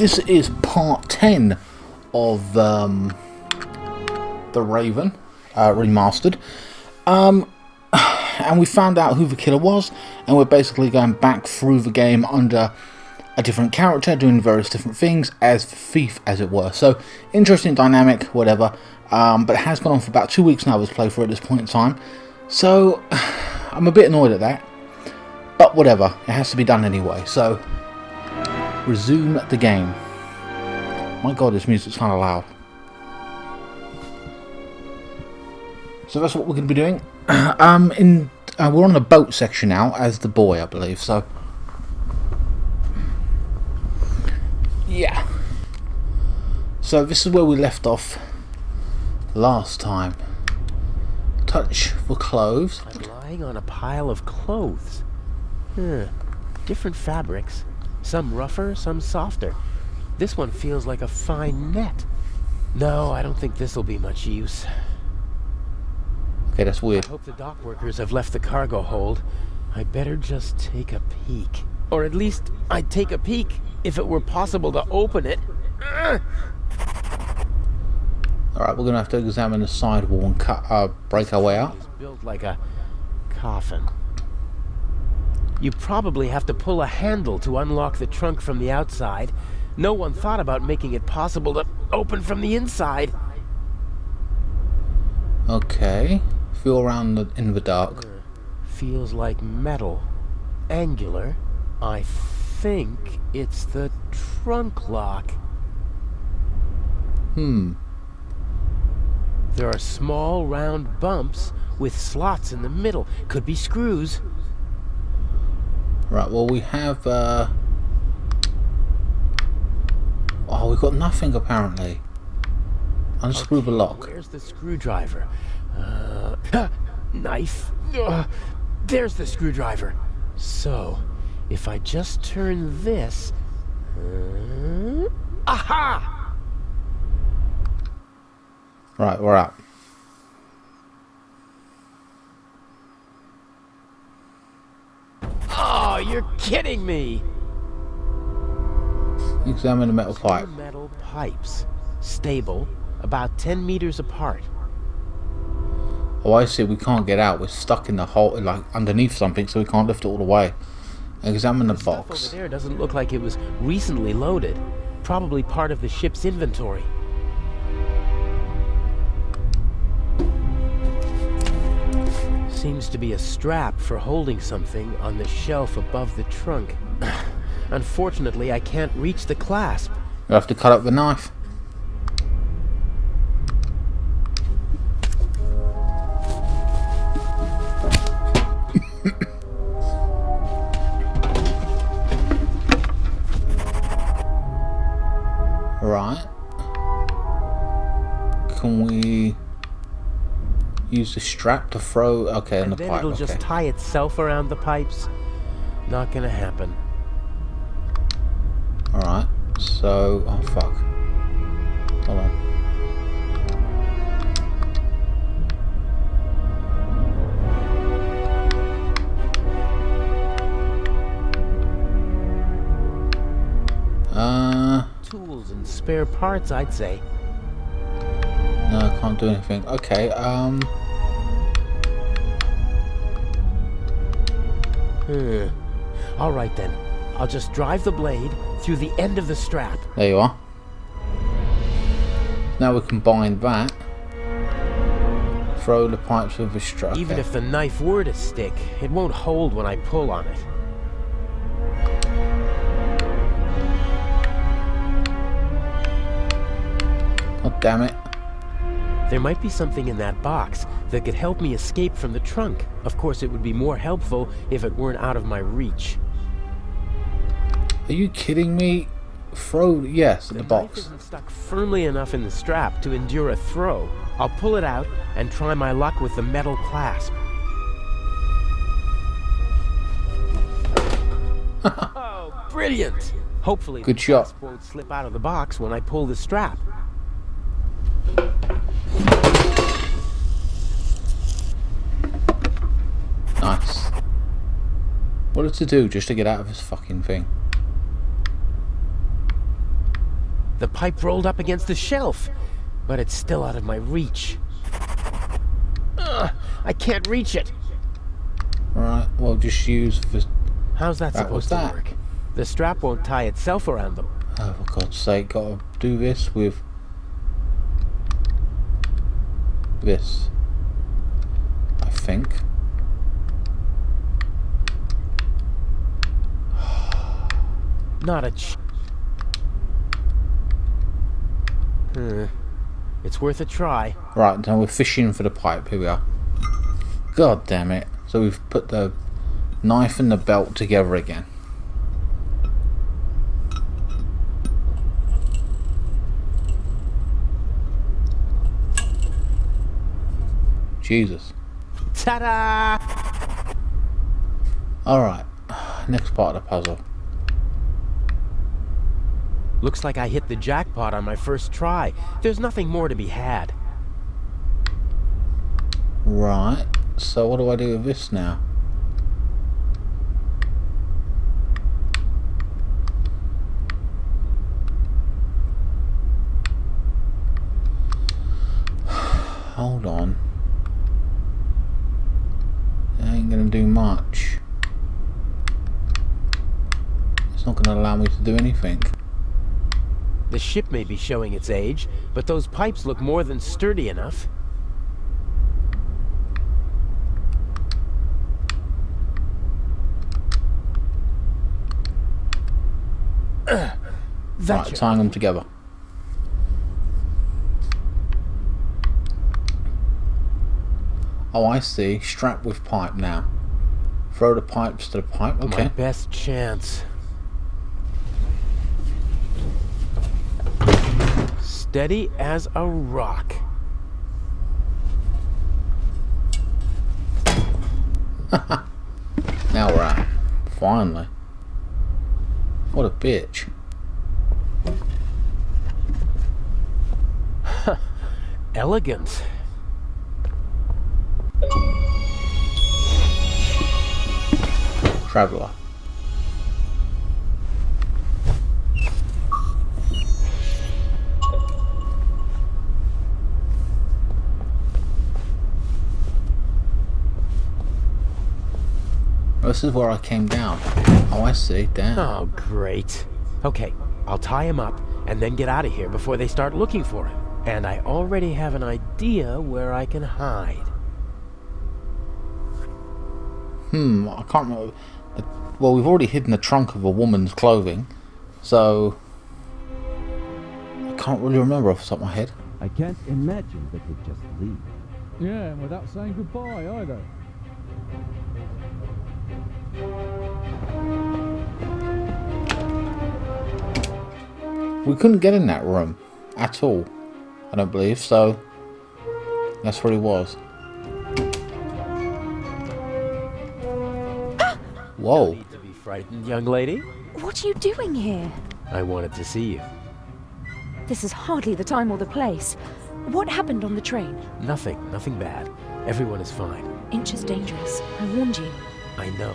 this is part 10 of The Raven remastered. And we found out who the killer was, and we're basically going back through the game under a different character, doing various different things as the thief, as it were. So, interesting dynamic, whatever. But it has gone on for about 2 weeks now, this playthrough at this point in time. So, I'm a bit annoyed at that. But whatever, it has to be done anyway. So, resume the game. My god, this music's kind of loud. So that's what we're going to be doing. We're on the boat section now as the boy, I believe. So yeah. So this is where we left off last time. Touch for clothes. I'm lying on a pile of clothes. Different fabrics. Some rougher, some softer. This one feels like a fine net. No, I don't think this'll be much use. Okay, that's weird. I hope the dock workers have left the cargo hold. I better just take a peek. Or at least, I'd take a peek if it were possible to open it. Alright, we're going to have to examine the sidewall and break our way out. It's built like a coffin. You probably have to pull a handle to unlock the trunk from the outside. No one thought about making it possible to open from the inside. Okay. Feel around in the dark. Feels like metal. Angular. I think it's the trunk lock. There are small round bumps with slots in the middle. Could be screws. Right, well we have oh, we've got nothing apparently. Unscrew the lock. Where's the screwdriver? Knife. There's the screwdriver. So, if I just turn this... aha! Right, we're out. Oh, you're kidding me! Examine the metal pipe. Two metal pipes. Stable, about 10 meters apart. Oh, I see. We can't get out. We're stuck in the hole, like underneath something, so we can't lift it all the way. Examine the box. Over there doesn't look like it was recently loaded. Probably part of the ship's inventory. Seems to be a strap for holding something on the shelf above the trunk. Unfortunately, I can't reach the clasp. You have to cut up the knife. Right. Can we use the strap to throw? Okay, in the pipe. It'll just tie itself around the pipes. Not gonna happen. Alright, so... oh fuck. Hold on. Tools and spare parts, I'd say. No, I can't do anything. Okay, Alright then. I'll just drive the blade through the end of the strap. there you are. Now we combine that. Throw the pipes with the strap. Even if the knife were to stick, it won't hold when I pull on it. Oh, damn it. There might be something in that box that could help me escape from the trunk. Of course, it would be more helpful if it weren't out of my reach. Are you kidding me? Throw, yes, the knife box. isn't stuck firmly enough in the strap to endure a throw. I'll pull it out and try my luck with the metal clasp. Oh, brilliant! Hopefully Good the shot. clasp won't slip out of the box when I pull the strap. Nice. What did to do just to get out of this fucking thing? The pipe rolled up against the shelf, but it's still out of my reach. Ugh, I can't reach it. Right, well, just use this. How's that supposed to work? The strap won't tie itself around them. Oh, for God's sake, gotta do this with this, I think. Not a It's worth a try. Right, now we're fishing for the pipe. Here we are. God damn it. So we've put the knife and the belt together again. Jesus. Ta-da! Alright, next part of the puzzle. Looks like I hit the jackpot on my first try. There's nothing more to be had. Right, so what do I do with this now? Hold on. It ain't gonna do much. It's not gonna allow me to do anything. The ship may be showing its age, but those pipes look more than sturdy enough. Right, tying them together. Oh, I see. Strap with pipe now. Throw the pipes to the pipe. Okay. My best chance. Steady as a rock. Now we're at. Finally. What a bitch. Elegant. Traveller. This is where I came down. Oh, I see. Damn. Oh, great. Okay, I'll tie him up and then get out of here before they start looking for him. And I already have an idea where I can hide. I can't remember. Well, we've already hidden the trunk of a woman's clothing, so I can't really remember off the top of my head. I can't imagine they could just leave. Yeah, and without saying goodbye either. We couldn't get in that room at all, I don't believe, so that's what it was. Whoa. No need to be frightened, young lady. What are you doing here? I wanted to see you. This is hardly the time or the place. What happened on the train? Nothing bad. Everyone is fine. Inch is dangerous. I warned you. I know.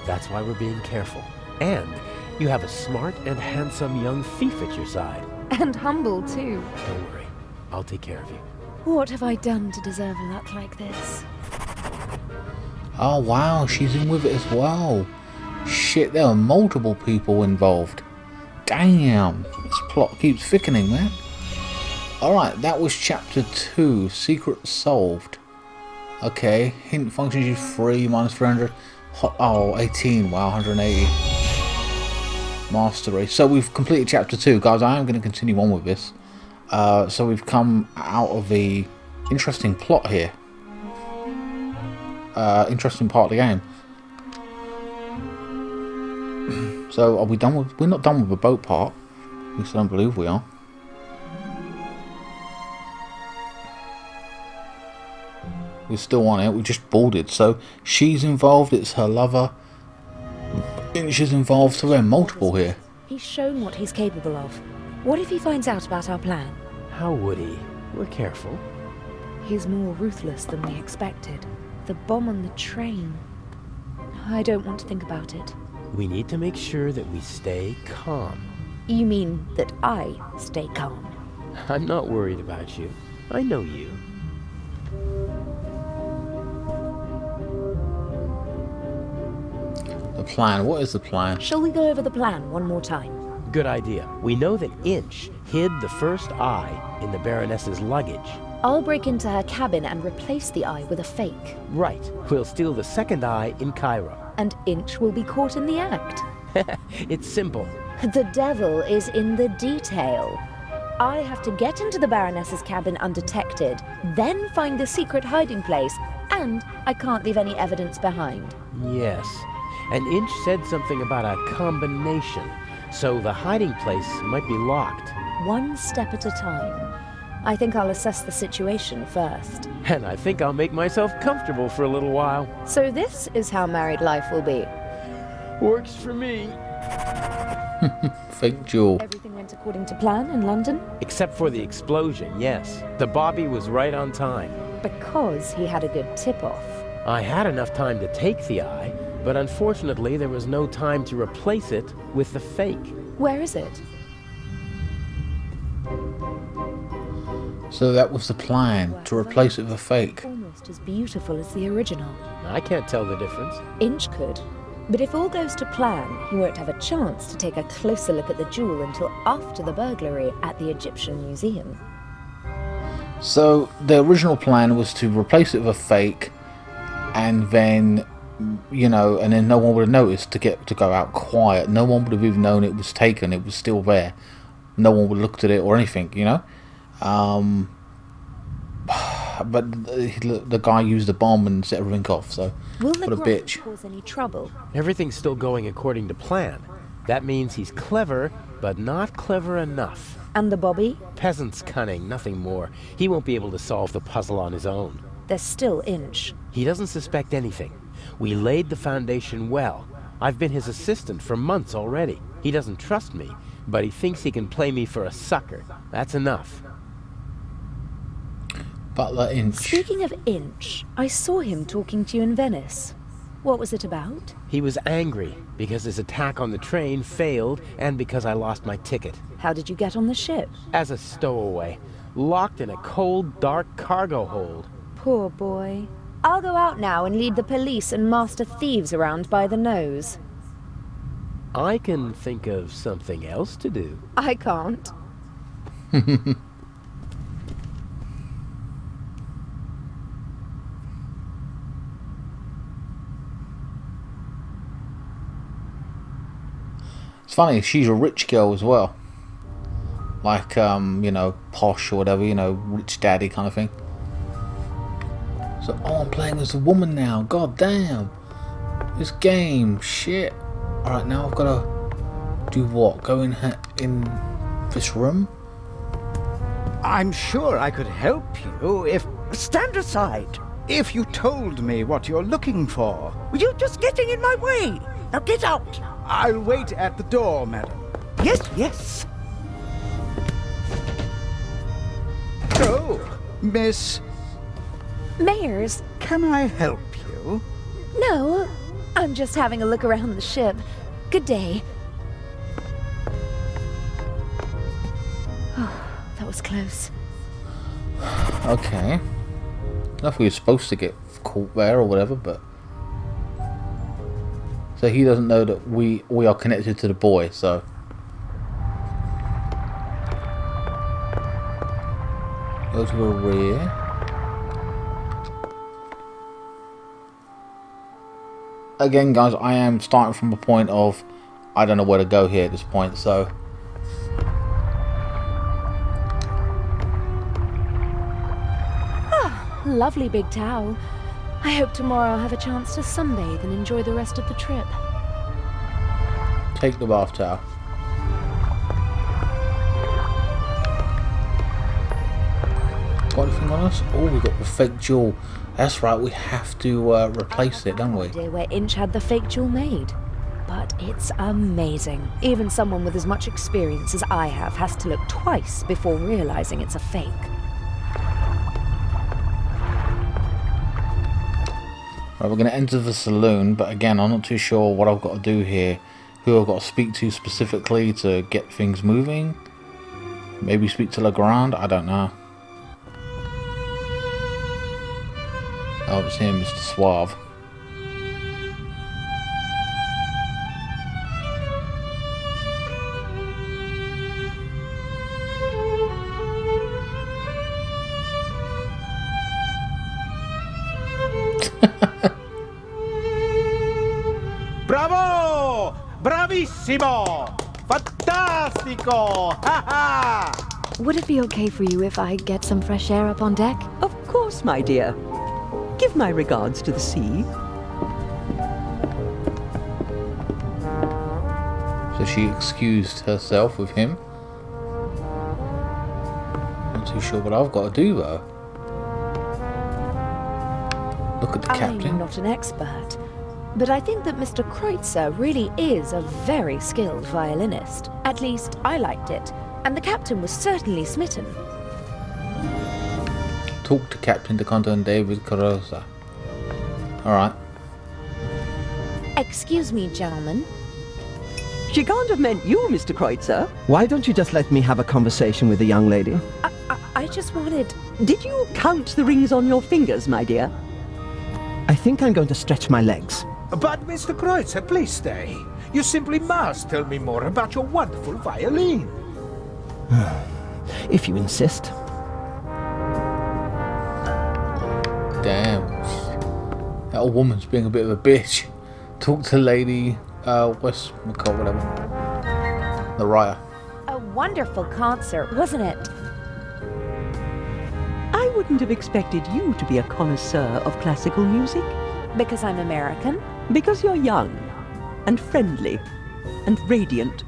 That's why we're being careful. And you have a smart and handsome young thief at your side. And humble, too. Don't worry. I'll take care of you. What have I done to deserve luck like this? Oh wow, she's in with it as well. Shit, there are multiple people involved. Damn, this plot keeps thickening, man. Alright, that was chapter 2, Secret Solved. Okay, hint functions use 3, minus 300. Oh, 18, wow, 180. Mastery. So we've completed chapter 2, guys. I am going to continue on with this. So we've come out of the interesting plot here. Interesting part of the game. So are we done with? We're not done with the boat part. At least I don't believe we are. We're still on it. We just boarded. So she's involved. It's her lover. Inch is involved. So we're multiple here. He's shown what he's capable of. What if he finds out about our plan? How would he? We're careful. He's more ruthless than we expected. The bomb on the train. I don't want to think about it. We need to make sure that we stay calm. You mean that I stay calm? I'm not worried about you. I know you. The plan. What is the plan? Shall we go over the plan one more time? Good idea. We know that Inch hid the first eye in the Baroness's luggage. I'll break into her cabin and replace the eye with a fake. Right. We'll steal the second eye in Cairo. And Inch will be caught in the act. It's simple. The devil is in the detail. I have to get into the Baroness's cabin undetected, then find the secret hiding place, and I can't leave any evidence behind. Yes. And Inch said something about a combination, so the hiding place might be locked. One step at a time. I think I'll assess the situation first. And I think I'll make myself comfortable for a little while. So this is how married life will be. Works for me. Fake jewel. Everything went according to plan in London? Except for the explosion, yes. The Bobby was right on time. Because he had a good tip-off. I had enough time to take the eye, but unfortunately there was no time to replace it with the fake. Where is it? So that was the plan, to replace it with a fake. Almost as beautiful as the original. I can't tell the difference. Inch could. But if all goes to plan, he won't have a chance to take a closer look at the jewel until after the burglary at the Egyptian Museum. So the original plan was to replace it with a fake, and then, you know, and then no one would have noticed to go out quiet. No one would have even known it was taken. It was still there. No one would have looked at it or anything, you know. But the guy used a bomb and set everything off. So Will what a Legrand bitch. cause any trouble? Everything's still going according to plan. That means he's clever, but not clever enough. And the Bobby? Peasant's cunning, nothing more. He won't be able to solve the puzzle on his own. There's still Inch. He doesn't suspect anything. We laid the foundation well. I've been his assistant for months already. He doesn't trust me, but he thinks he can play me for a sucker. That's enough. Butler Inch. Speaking of Inch, I saw him talking to you in Venice. What was it about? He was angry because his attack on the train failed and because I lost my ticket. How did you get on the ship? As a stowaway, locked in a cold, dark cargo hold. Poor boy. I'll go out now and lead the police and master thieves around by the nose. I can think of something else to do. I can't. It's funny, she's a rich girl as well. Like, you know, posh or whatever, you know, rich daddy kind of thing. So, oh, I'm playing as a woman now. God damn. This game, shit. Alright, now I've got to do what? Go in this room? I'm sure I could help you if... Stand aside. If you told me what you're looking for. You're just getting in my way. Now get out. I'll wait at the door, madam. Yes, yes. Oh, Miss... Mayors? Can I help you? No, I'm just having a look around the ship. Good day. Oh, that was close. Okay. I don't know if we were supposed to get caught there or whatever, but... So he doesn't know that we are connected to the boy, so... Go to the rear. Again, guys, I am starting from a point of... I don't know where to go here at this point, so... Lovely big towel. I hope tomorrow I'll have a chance to sunbathe and enjoy the rest of the trip. Take the bath towel. Got anything on us? Oh, we got the fake jewel. That's right, we have to replace it, don't we? No idea where Inch had the fake jewel made. But it's amazing. Even someone with as much experience as I have has to look twice before realizing it's a fake. Right, we're going to enter the saloon, but again, I'm not too sure what I've got to do here. who I've got to speak to specifically to get things moving. Maybe speak to Legrand, I don't know. Oh, it's him, Mr. Suave. Bravo! Bravissimo! Fantastico! Ha ha! Would it be okay for you if I get some fresh air up on deck? Of course, my dear. Give my regards to the sea. So she excused herself with him. Not too sure what I've got to do though. Look at the captain. I'm not an expert, but I think that Mr. Kreutzer really is a very skilled violinist. At least I liked it, and the captain was certainly smitten. Talk to Captain DeConto and David Carosa. Alright. Excuse me, gentlemen. She can't have meant you, Mr. Kreutzer. Why don't you just let me have a conversation with the young lady? I just wanted... Did you count the rings on your fingers, my dear? I think I'm going to stretch my legs. But Mr. Kreutzer, please stay. You simply must tell me more about your wonderful violin. If you insist. Damn. That old woman's being a bit of a bitch. Talk to Lady West McCall, whatever. The writer. A wonderful concert, wasn't it? I wouldn't have expected you to be a connoisseur of classical music. Because I'm American? Because you're young, and friendly, and radiant.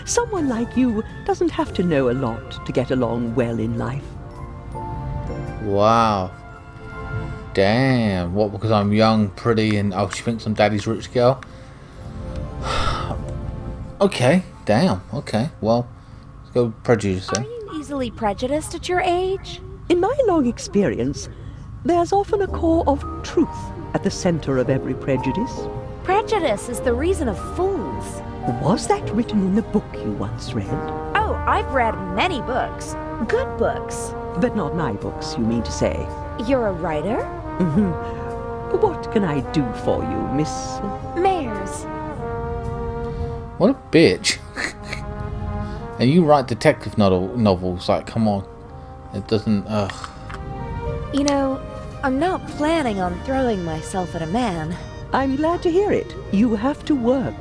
Someone like you doesn't have to know a lot to get along well in life. Wow. Damn. What, because I'm young, pretty, and oh, she thinks I'm daddy's rich girl? Okay. Damn. Okay. Well, let's go prejudice Are then. you easily prejudiced at your age? In my long experience, there's often a core of truth at the center of every prejudice. Prejudice is the reason of fools. Was that written in the book you once read? Oh, I've read many books. Good books. But not my books, you mean to say. You're a writer? Mm-hmm. What can I do for you, Miss... Mayors. What a bitch. And you write detective novels, like, come on. It doesn't, ugh. You know, I'm not planning on throwing myself at a man. I'm glad to hear it. You have to work.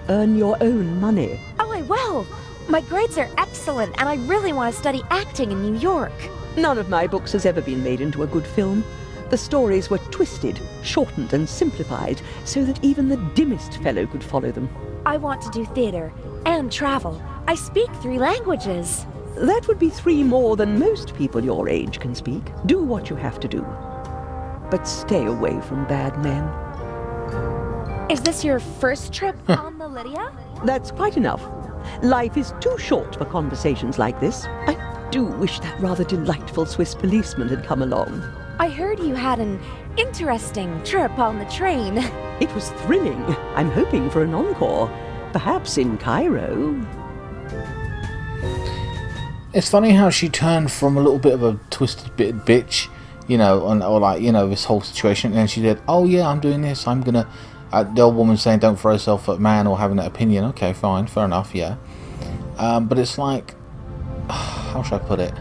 Earn your own money. Oh, I will. My grades are excellent, and I really want to study acting in New York. None of my books has ever been made into a good film. The stories were twisted, shortened, and simplified, so that even the dimmest fellow could follow them. I want to do theater and travel. I speak 3 languages. That would be 3 more than most people your age can speak. Do what you have to do. But stay away from bad men. Is this your first trip on the Lydia? That's quite enough. Life is too short for conversations like this. I do wish that rather delightful Swiss policeman had come along. I heard you had an interesting trip on the train. It was thrilling. I'm hoping for an encore. Perhaps in Cairo. It's funny how she turned from a little bit of a twisted bit of bitch, you know, or like, you know, this whole situation, and she said, oh yeah, I'm doing this, I'm gonna... the old woman saying don't throw yourself at a man or having that opinion. Okay, fine, fair enough, yeah. But it's like... how should I put it?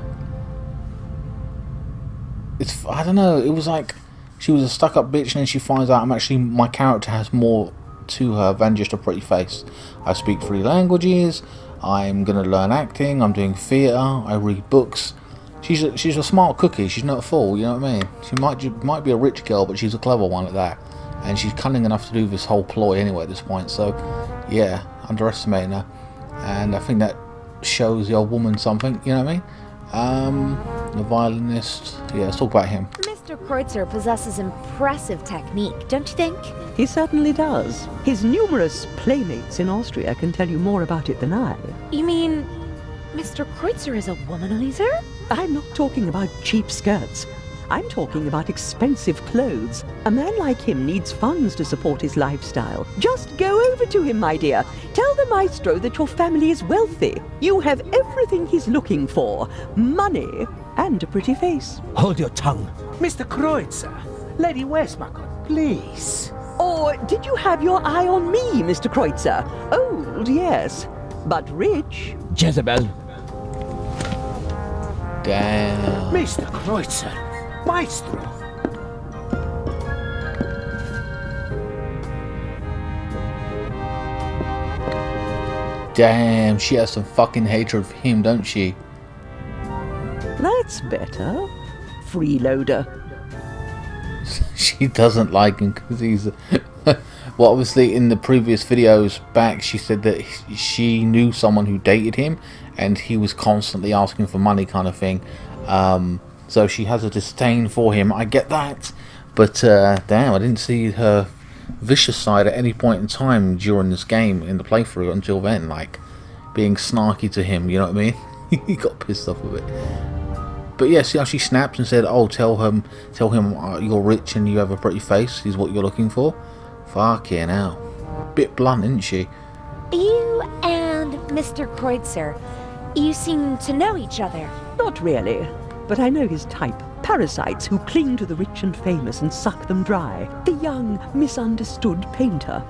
It's... I don't know, it was like... She was a stuck-up bitch, and then she finds out my character has more to her than just a pretty face. I speak 3 languages, I'm gonna learn acting, I'm doing theatre, I read books. She's a smart cookie, she's not a fool, you know what I mean? She might be a rich girl, but she's a clever one at that. And she's cunning enough to do this whole ploy anyway at this point, so yeah, underestimating her. And I think that shows the old woman something, you know what I mean? The violinist, yeah, let's talk about him. Mr. Kreutzer possesses impressive technique, don't you think? He certainly does. His numerous playmates in Austria can tell you more about it than I. You mean Mr. Kreutzer is a womanizer? I'm not talking about cheap skirts. I'm talking about expensive clothes. A man like him needs funds to support his lifestyle. Just go over to him, my dear. Tell the maestro that your family is wealthy. You have everything he's looking for. Money and a pretty face. Hold your tongue. Mr. Kreutzer, Lady Westmacott, please. Or did you have your eye on me, Mr. Kreutzer? Old, yes, but rich. Jezebel. Damn. Mr. Kreutzer, Maestro. Damn, she has some fucking hatred for him, don't she? That's better. Freeloader. She doesn't like him because he's... Well, obviously in the previous videos back, she said that she knew someone who dated him and he was constantly asking for money kind of thing. So she has a disdain for him. I get that. But damn, I didn't see her vicious side at any point in time during this game in the playthrough until then. Like, being snarky to him, you know what I mean? He got pissed off with it. But yeah, see how she snapped and said, oh, tell him you're rich and you have a pretty face is what you're looking for. Fucking hell. Bit blunt, isn't she? You and Mr. Kreutzer, you seem to know each other. Not really, but I know his type. Parasites who cling to the rich and famous and suck them dry. The young, misunderstood painter.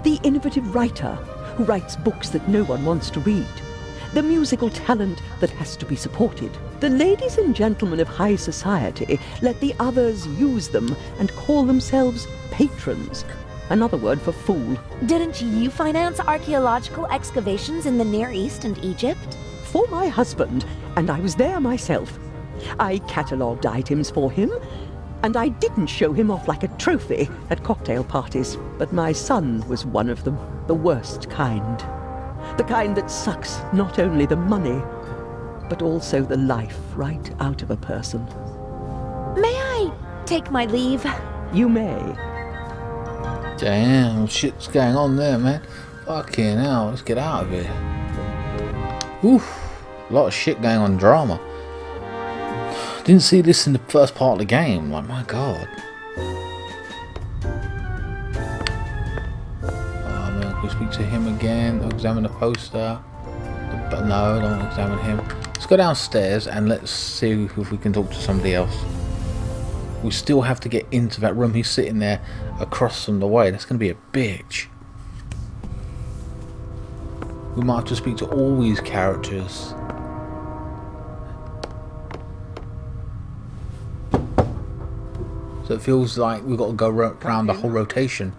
The innovative writer who writes books that no one wants to read. The musical talent that has to be supported. The ladies and gentlemen of high society let the others use them and call themselves patrons. Another word for fool. Didn't you finance archaeological excavations in the Near East and Egypt? For my husband, and I was there myself. I catalogued items for him, and I didn't show him off like a trophy at cocktail parties. But my son was one of them, the worst kind. The kind that sucks not only the money, but also the life right out of a person. May I take my leave? You may. Damn, shit's going on there, man. Fucking hell, let's get out of here. Oof, a lot of shit going on, drama. Didn't see this in the first part of the game, like, my god. We speak to him again, examine the poster. But no, don't examine him. Let's go downstairs and let's see if we can talk to somebody else. We still have to get into that room. He's sitting there across from the way. That's going to be a bitch. We might have to speak to all these characters. So it feels like we've got to go around the whole rotation.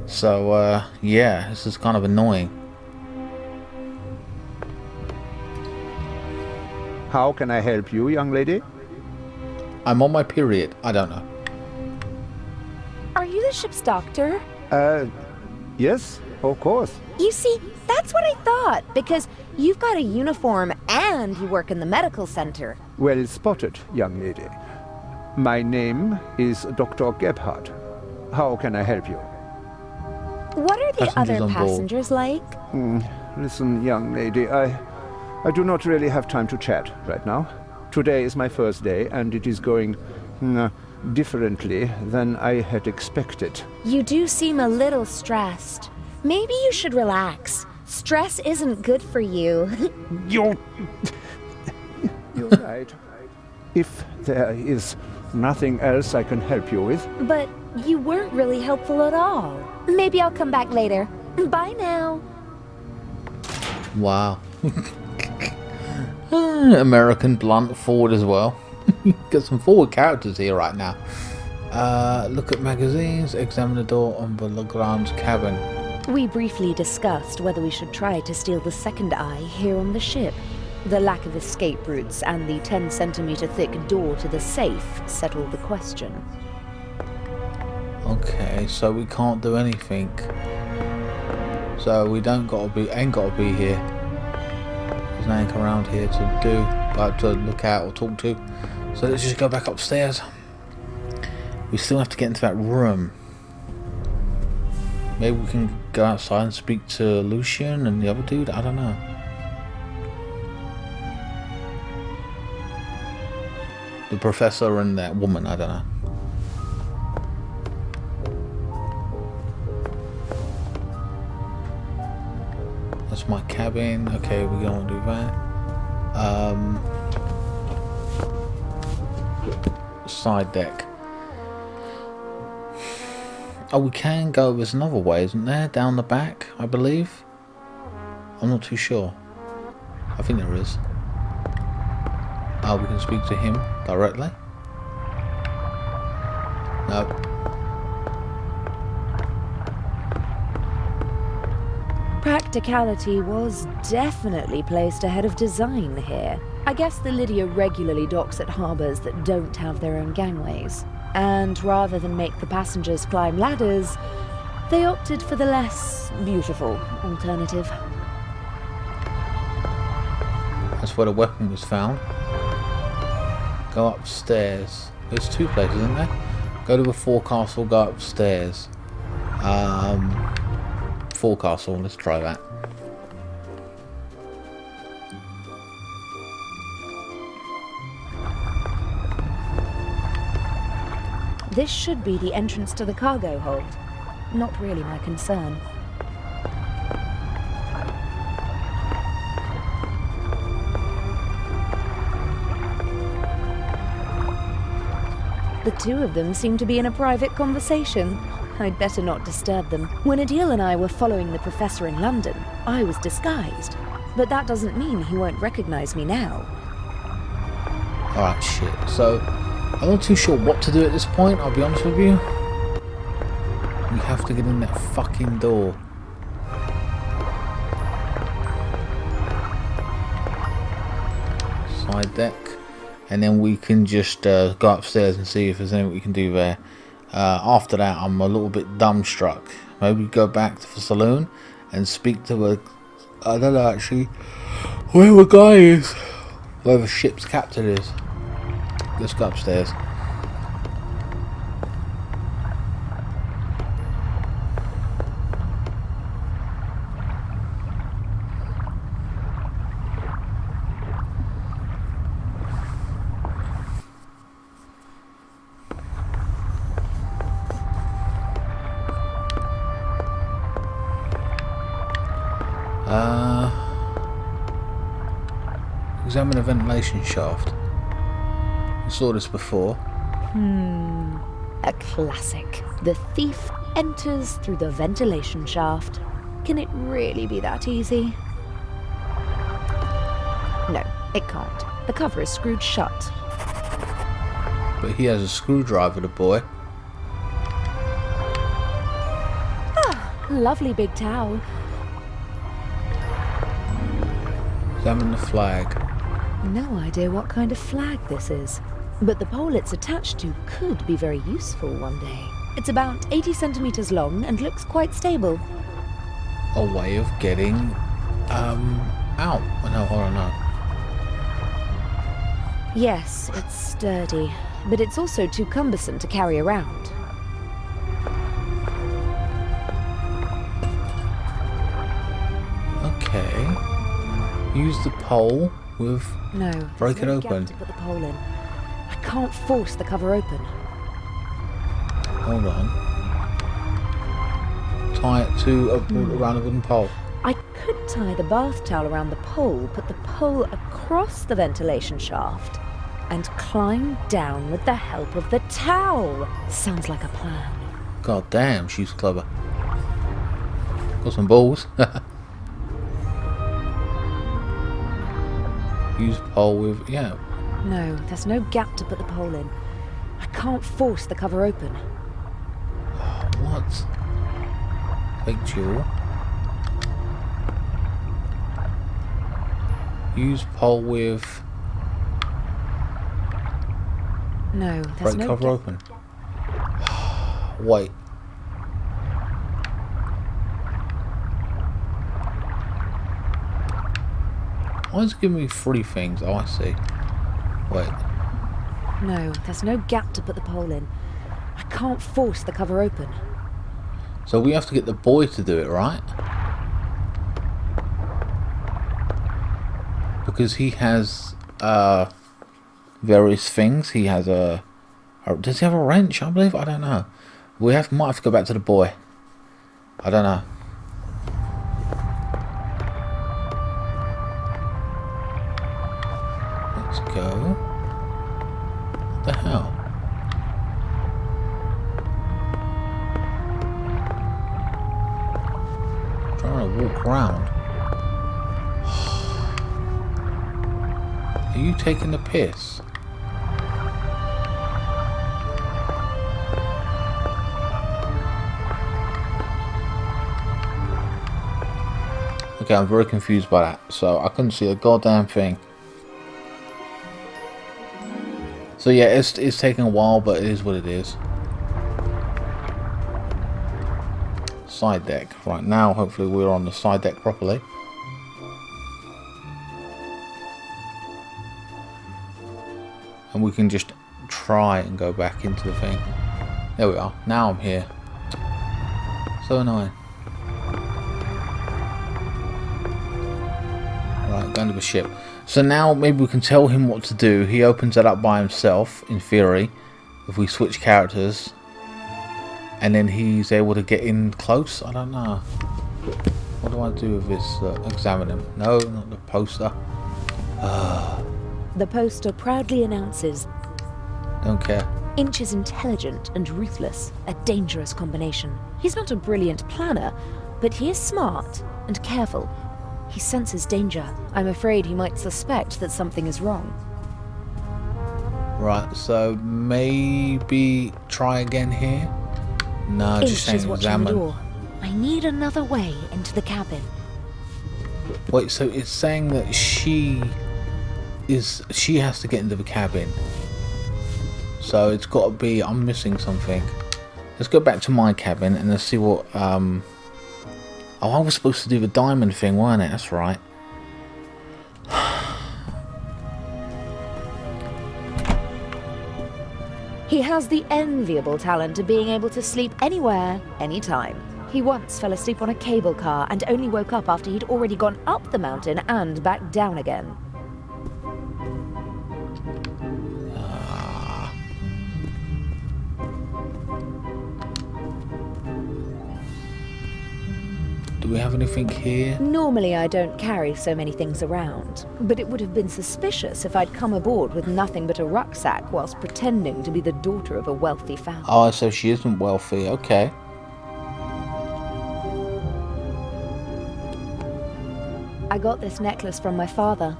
So, yeah, this is kind of annoying. How can I help you, young lady? I'm on my period. I don't know. Are you the ship's doctor? Yes, of course. You see, that's what I thought, because you've got a uniform and you work in the medical center. Well spotted, young lady. My name is Dr. Gebhardt. How can I help you? What are the Passengers other on board. passengers like? Listen, young lady, I do not really have time to chat right now. Today is my first day, and it is going differently than I had expected. You do seem a little stressed. Maybe you should relax. Stress isn't good for you. You're right. If there is nothing else I can help you with. But you weren't really helpful at all. Maybe I'll come back later. Bye now. Wow. American blunt forward as well. Got some forward characters here right now. Look at magazines. Examine the door on the Legrand's cabin. We briefly discussed whether we should try to steal the second eye here on the ship. The lack of escape routes and the 10-centimeter thick door to the safe settled the question. Okay, so we can't do anything. So we ain't gotta be here. There's nothing around here to do, but to look at or talk to. So let's just go back upstairs. We still have to get into that room. Maybe we can go outside and speak to Lucian and the other dude. I don't know. The professor and that woman, I don't know. That's my cabin. Okay, we're gonna do that. Side deck. Oh, we can go. There's another way, isn't there? Down the back, I believe. I'm not too sure. I think there is. Oh, we can speak to him directly. No. Practicality was definitely placed ahead of design here. I guess the Lydia regularly docks at harbours that don't have their own gangways. And rather than make the passengers climb ladders, they opted for the less beautiful alternative. That's where the weapon was found. Go upstairs. There's two places, isn't there? Go to the forecastle, go upstairs. Forecastle, let's try that. This should be the entrance to the cargo hold. Not really my concern. The two of them seem to be in a private conversation. I'd better not disturb them. When Adil and I were following the professor in London, I was disguised. But that doesn't mean he won't recognize me now. Alright, shit. So, I'm not too sure what to do at this point, I'll be honest with you. We have to get in that fucking door. Side deck. And then we can just go upstairs and see if there's anything we can do there. After that, I'm a little bit dumbstruck. Maybe go back to the saloon and speak to a... I don't know actually where the guy is. Where the ship's captain is. Let's go upstairs. Examine the ventilation shaft. We saw this before. A classic. The thief enters through the ventilation shaft. Can it really be that easy? No, it can't. The cover is screwed shut. But he has a screwdriver, the boy. Lovely big towel. Examine the flag. No idea what kind of flag this is. But the pole it's attached to could be very useful one day. It's about 80 centimeters long and looks quite stable. A way of getting out. No, hold on, no. Yes, it's sturdy, but it's also too cumbersome to carry around. Okay. Use the pole with... No, break it no open. gap to put the pole in. I can't force the cover open. Hold on. Tie it to around a wooden pole. I could tie the bath towel around the pole, put the pole across the ventilation shaft, and climb down with the help of the towel. Sounds like a plan. God damn, she's clever. Got some balls. Use pole with... yeah. No, there's no gap to put the pole in. I can't force the cover open. What? Fake jewel. Use pole with... No, there's break no cover gap. open. Wait. Why is it giving me 3 things? Oh, I see. Wait. No, there's no gap to put the pole in. I can't force the cover open. So we have to get the boy to do it, right? Because he has various things. He has a does he have a wrench? I believe. I don't know. Might have to go back to the boy. I don't know. Let's go. What the hell? Trying to walk around. Are you taking the piss? Okay, I'm very confused by that. So I couldn't see a goddamn thing. So yeah, it's taking a while, but it is what it is. Side deck. Right now, hopefully we're on the side deck properly. And we can just try and go back into the thing. There we are. Now I'm here. So annoying. Right, going to the ship. So now maybe we can tell him what to do. He opens it up by himself, in theory, if we switch characters. And then he's able to get in close. I don't know. What do I do with this? Examine him. No, not the poster. The poster proudly announces, Don't care. Inch is intelligent and ruthless, a dangerous combination. He's not a brilliant planner, but he is smart and careful. He senses danger. I'm afraid he might suspect that something is wrong. Right, so maybe try again here? No, just Inch is saying watching the examine. door. I need another way into the cabin. Wait, so it's saying that she has to get into the cabin. So it's got to be, I'm missing something. Let's go back to my cabin and let's see what, oh, I was supposed to do the diamond thing, weren't it? That's right. He has the enviable talent of being able to sleep anywhere, anytime. He once fell asleep on a cable car and only woke up after he'd already gone up the mountain and back down again. Do we have anything here? Normally I don't carry so many things around, but it would have been suspicious if I'd come aboard with nothing but a rucksack whilst pretending to be the daughter of a wealthy family. Oh, so she isn't wealthy, okay. I got this necklace from my father.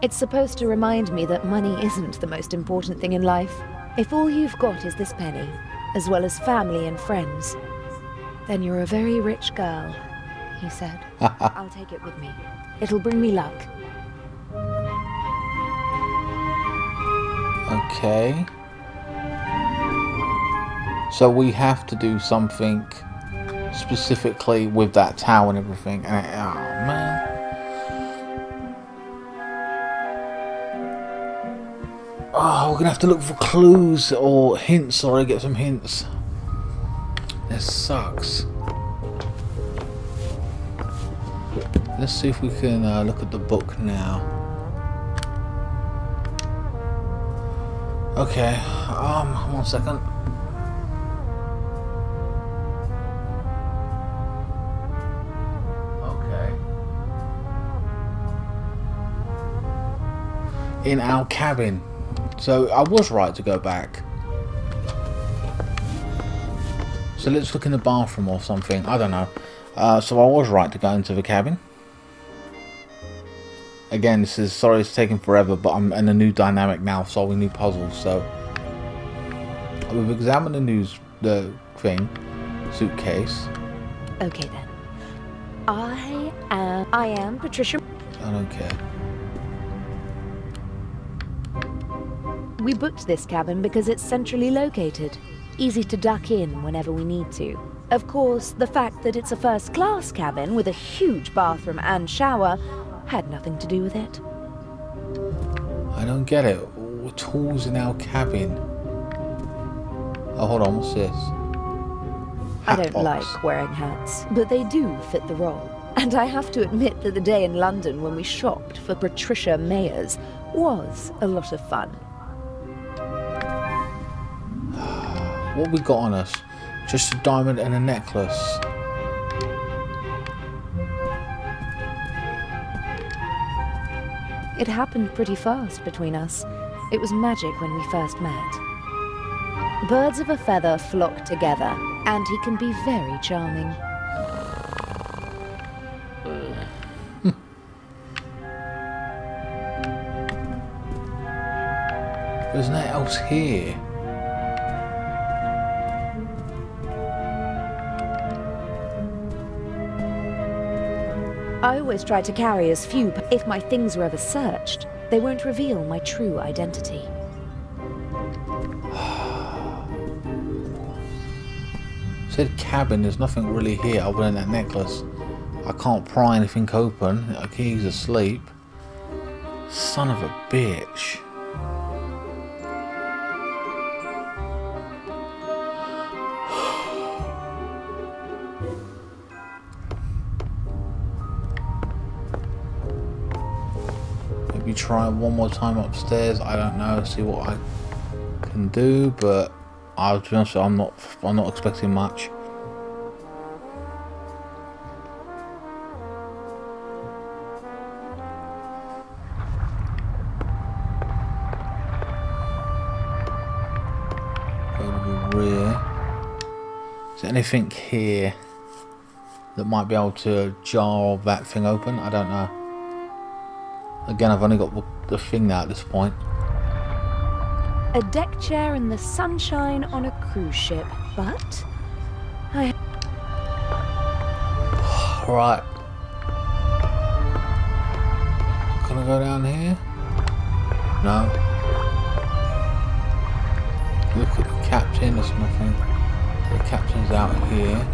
It's supposed to remind me that money isn't the most important thing in life. If all you've got is this penny, as well as family and friends, then you're a very rich girl, he said. I'll take it with me. It'll bring me luck. Okay. So we have to do something specifically with that towel and everything. And oh, man. Oh, we're gonna have to look for clues or hints, or get some hints. This sucks. Let's see if we can look at the book now. Okay, 1 second. Okay. In our cabin. So I was right to go back. So let's look in the bathroom or something. I don't know. So I was right to go into the cabin. Again, this is, sorry it's taking forever, but I'm in a new dynamic now, solving new puzzles. So we've examined the suitcase. Okay then. I am Patricia. I don't care. We booked this cabin because it's centrally located. Easy to duck in whenever we need to. Of course, the fact that it's a first-class cabin with a huge bathroom and shower had nothing to do with it. I don't get it. Tools in our cabin. Oh, hold on, what's this? I don't like wearing hats, but they do fit the role. And I have to admit that the day in London when we shopped for Patricia Mayers was a lot of fun. What we got on us? Just a diamond and a necklace. It happened pretty fast between us. It was magic when we first met. Birds of a feather flock together, and he can be very charming. There's nothing else here. I always try to carry as few, but if my things are ever searched, they won't reveal my true identity. Said cabin, there's nothing really here other than that necklace. I can't pry anything open. Like he's asleep. Son of a bitch. Maybe try one more time upstairs. I don't know. See what I can do, but I'll be honest, I'm not expecting much. Go to the rear. Is there anything here that might be able to jar that thing open? I don't know. Again, I've only got the thing now at this point. A deck chair in the sunshine on a cruise ship, but I... Right. Can I go down here? No. Look at the captain, there's nothing. The captain's out here.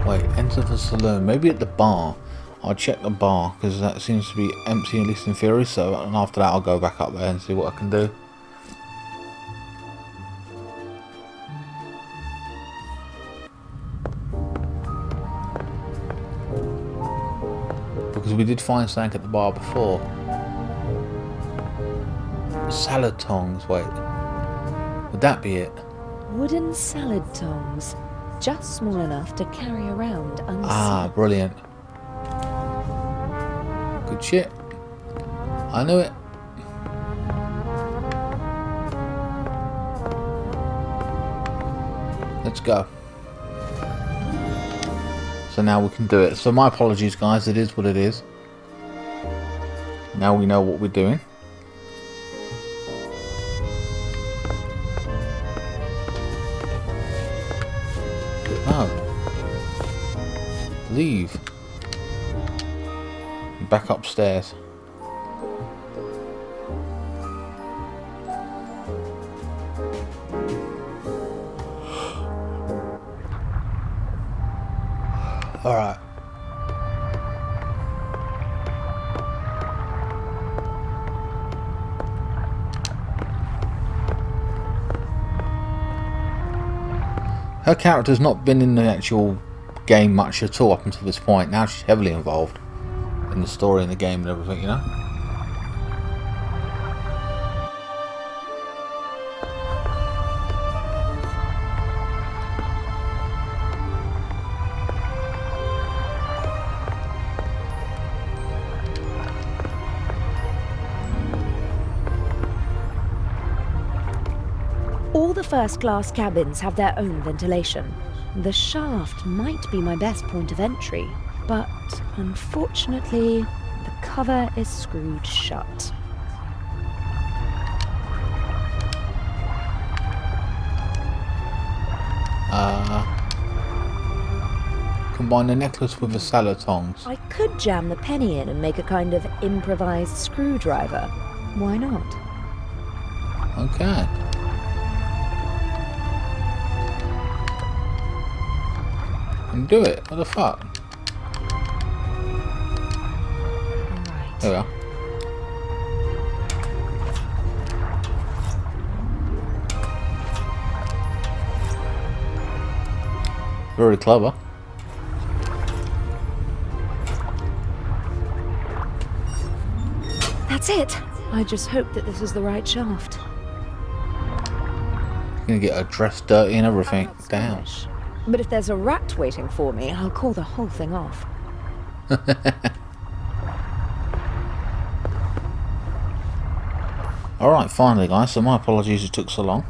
Wait, enter the saloon. Maybe at the bar. I'll check the bar because that seems to be empty, at least in theory. So, and after that, I'll go back up there and see what I can do. Because we did find something at the bar before. Salad tongs. Wait, would that be it? Wooden salad tongs, just small enough to carry around unseen. Ah, brilliant. Good shit. I knew it. Let's go. So now we can do it. So my apologies, guys. It is what it is. Now we know what we're doing. Oh. Leave. Back upstairs. All right. Her character's not been in the actual game much at all up until this point. Now she's heavily involved in the story and the game and everything, you know? All the first-class cabins have their own ventilation. The shaft might be my best point of entry, but unfortunately, the cover is screwed shut. Combine the necklace with the salad tongs. I could jam the penny in and make a kind of improvised screwdriver. Why not? Okay. And do it. What the fuck? Right. There we are. Very clever. That's it. I just hope that this is the right shaft. Gonna get her dress dirty and everything. Damn. But if there's a rat waiting for me, I'll call the whole thing off. Alright, finally guys, so my apologies it took so long.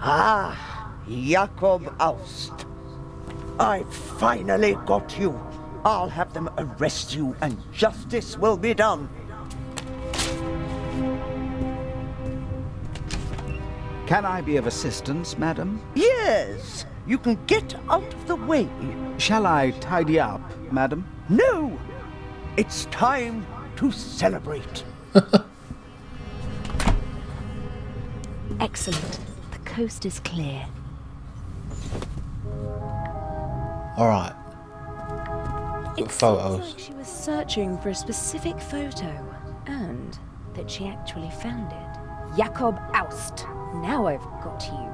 Ah, Jakob Aust. I finally got you. I'll have them arrest you and justice will be done. Can I be of assistance, madam? Yes, you can get out of the way. Shall I tidy up, madam? No, it's time to celebrate. Excellent. The coast is clear. Alright. Got photos. Like she was searching for a specific photo, and that she actually found it. Jakob Aust. Now I've got you,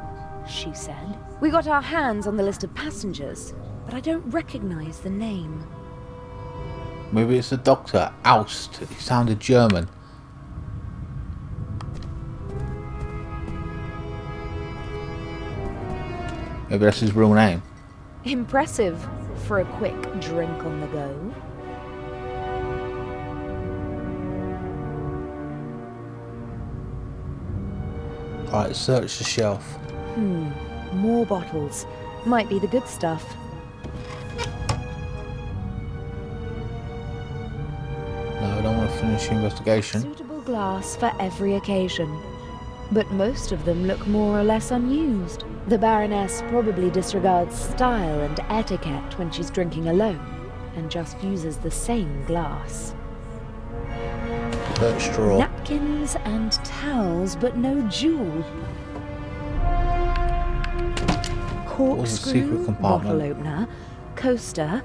she said. We got our hands on the list of passengers, but I don't recognize the name. Maybe it's the doctor, Aust. He sounded German. Maybe that's his real name. Impressive for a quick drink on the go. Alright, search the shelf. More bottles. Might be the good stuff. No, I don't want to finish the investigation. Suitable glass for every occasion. But most of them look more or less unused. The Baroness probably disregards style and etiquette when she's drinking alone, and just uses the same glass. Search drawer. Napkins and towels, but no jewel. What was the secret Corkscrew, compartment? bottle opener, coaster,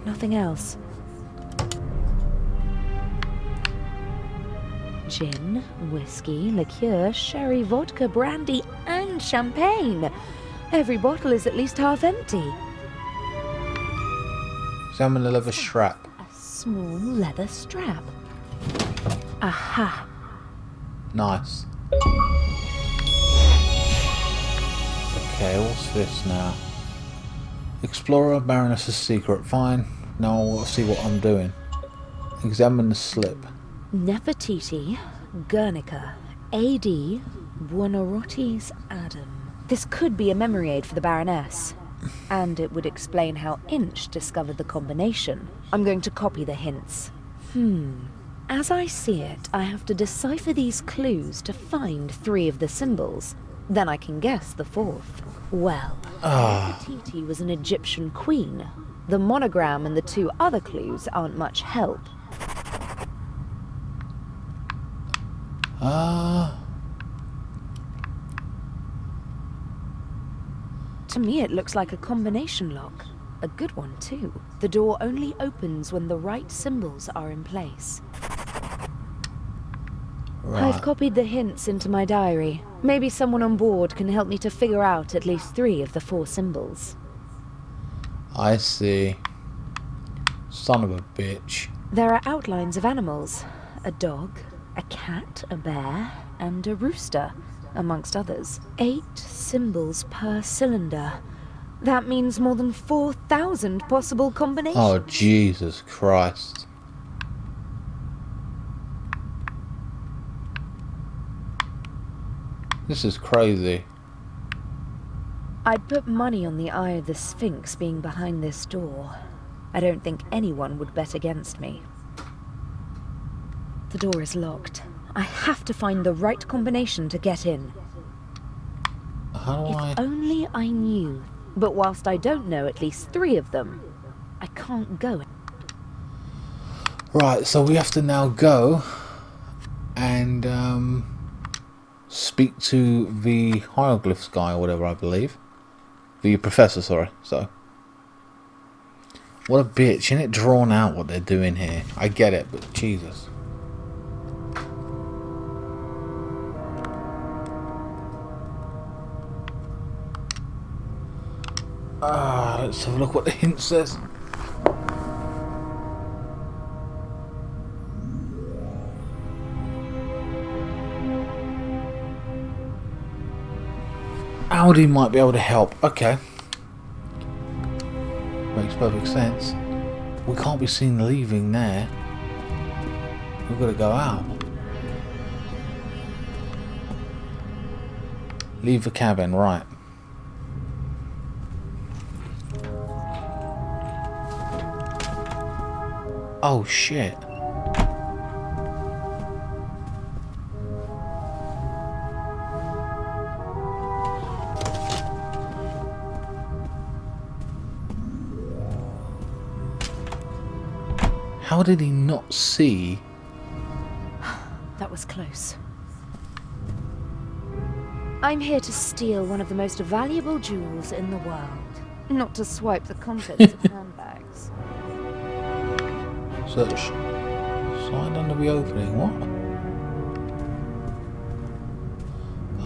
nothing else. Gin, whiskey, liqueur, sherry, vodka, brandy, and champagne. Every bottle is at least half empty. Examine the leather strap. A small leather strap. Aha! Nice. Okay, what's this now? Explorer, Baroness's secret. Fine. Now I want to see what I'm doing. Examine the slip. Nefertiti, Guernica, A.D., Buonarroti's Adam. This could be a memory aid for the Baroness. And it would explain how Inch discovered the combination. I'm going to copy the hints. As I see it, I have to decipher these clues to find 3 of the symbols. Then I can guess the 4th. Well, Nefertiti was an Egyptian queen. The monogram and the 2 other clues aren't much help. To me it looks like a combination lock. A good one too. The door only opens when the right symbols are in place. Right. I've copied the hints into my diary. Maybe someone on board can help me to figure out at least 3 of the 4 symbols. I see. Son of a bitch. There are outlines of animals. A dog, a cat, a bear, and a rooster, amongst others. 8 symbols per cylinder. That means more than 4,000 possible combinations. Oh, Jesus Christ. This is crazy. I'd put money on the Eye of the Sphinx being behind this door. I don't think anyone would bet against me. The door is locked. I have to find the right combination to get in. How do If only I knew. But whilst I don't know at least 3 of them, I can't go. Right, so we have to now go and speak to the hieroglyphs guy or whatever, I believe. The professor, sorry. So, what a bitch. Isn't it drawn out what they're doing here? I get it, but Jesus. Let's have a look what the hint says. Aldi might be able to help. Okay. Makes perfect sense. We can't be seen leaving there. We've got to go out. Leave the cabin, right. Oh shit. How did he not see? That was close. I'm here to steal one of the most valuable jewels in the world. Not to swipe the contents of handbags. Search. Sign under the opening. What?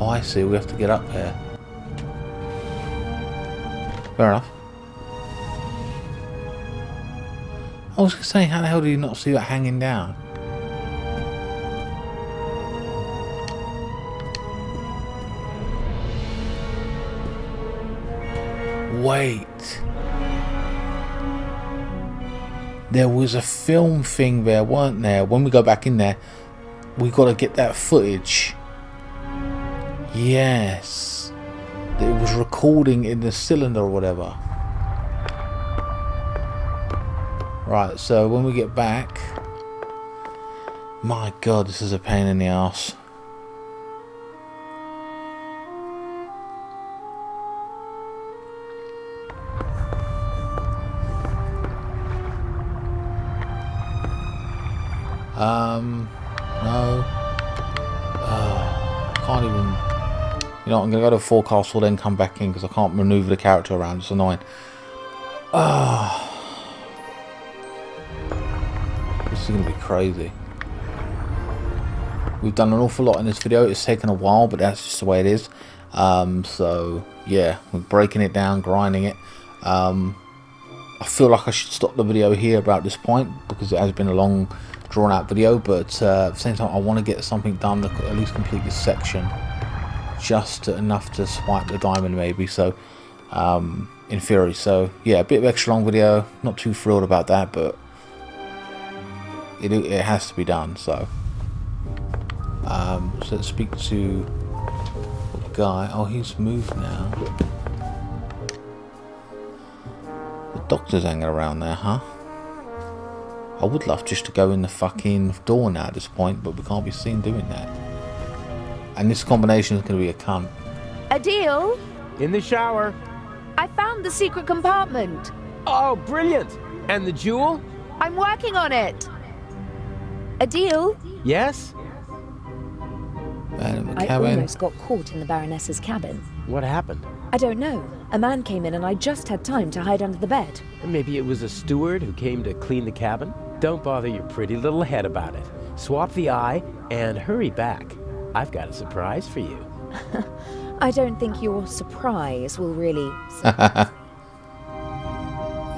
Oh, I see. We have to get up there. Fair enough. I was just saying, how the hell did you not see that hanging down? Wait. There was a film thing there, weren't there? When we go back in there, we got to get that footage. Yes. It was recording in the cylinder or whatever. Right, so when we get back... My god, this is a pain in the ass. No. Can't even... You know, I'm going to go to forecastle, then come back in, because I can't maneuver the character around. It's annoying. This is going to be crazy. We've done an awful lot in this video. It's taken a while, but that's just the way it is. So, yeah, we're breaking it down, grinding it. I feel like I should stop the video here about this point, because it has been a long, drawn-out video, but at the same time, I want to get something done that could at least complete this section. Just enough to swipe the diamond, maybe, so, in theory. So, yeah, a bit of extra long video. Not too thrilled about that, but it has to be done, so. So let's speak to the guy. Oh, he's moved now. The doctor's hanging around there, huh? I would love just to go in the fucking door now at this point, but we can't be seen doing that. And this combination is going to be a cunt. Adil? In the shower. I found the secret compartment. Oh, brilliant. And the jewel? I'm working on it. Adil? Yes? I almost got caught in the Baroness's cabin. What happened? I don't know. A man came in and I just had time to hide under the bed. Maybe it was a steward who came to clean the cabin? Don't bother your pretty little head about it. Swap the eye and hurry back. I've got a surprise for you. I don't think your surprise will really... The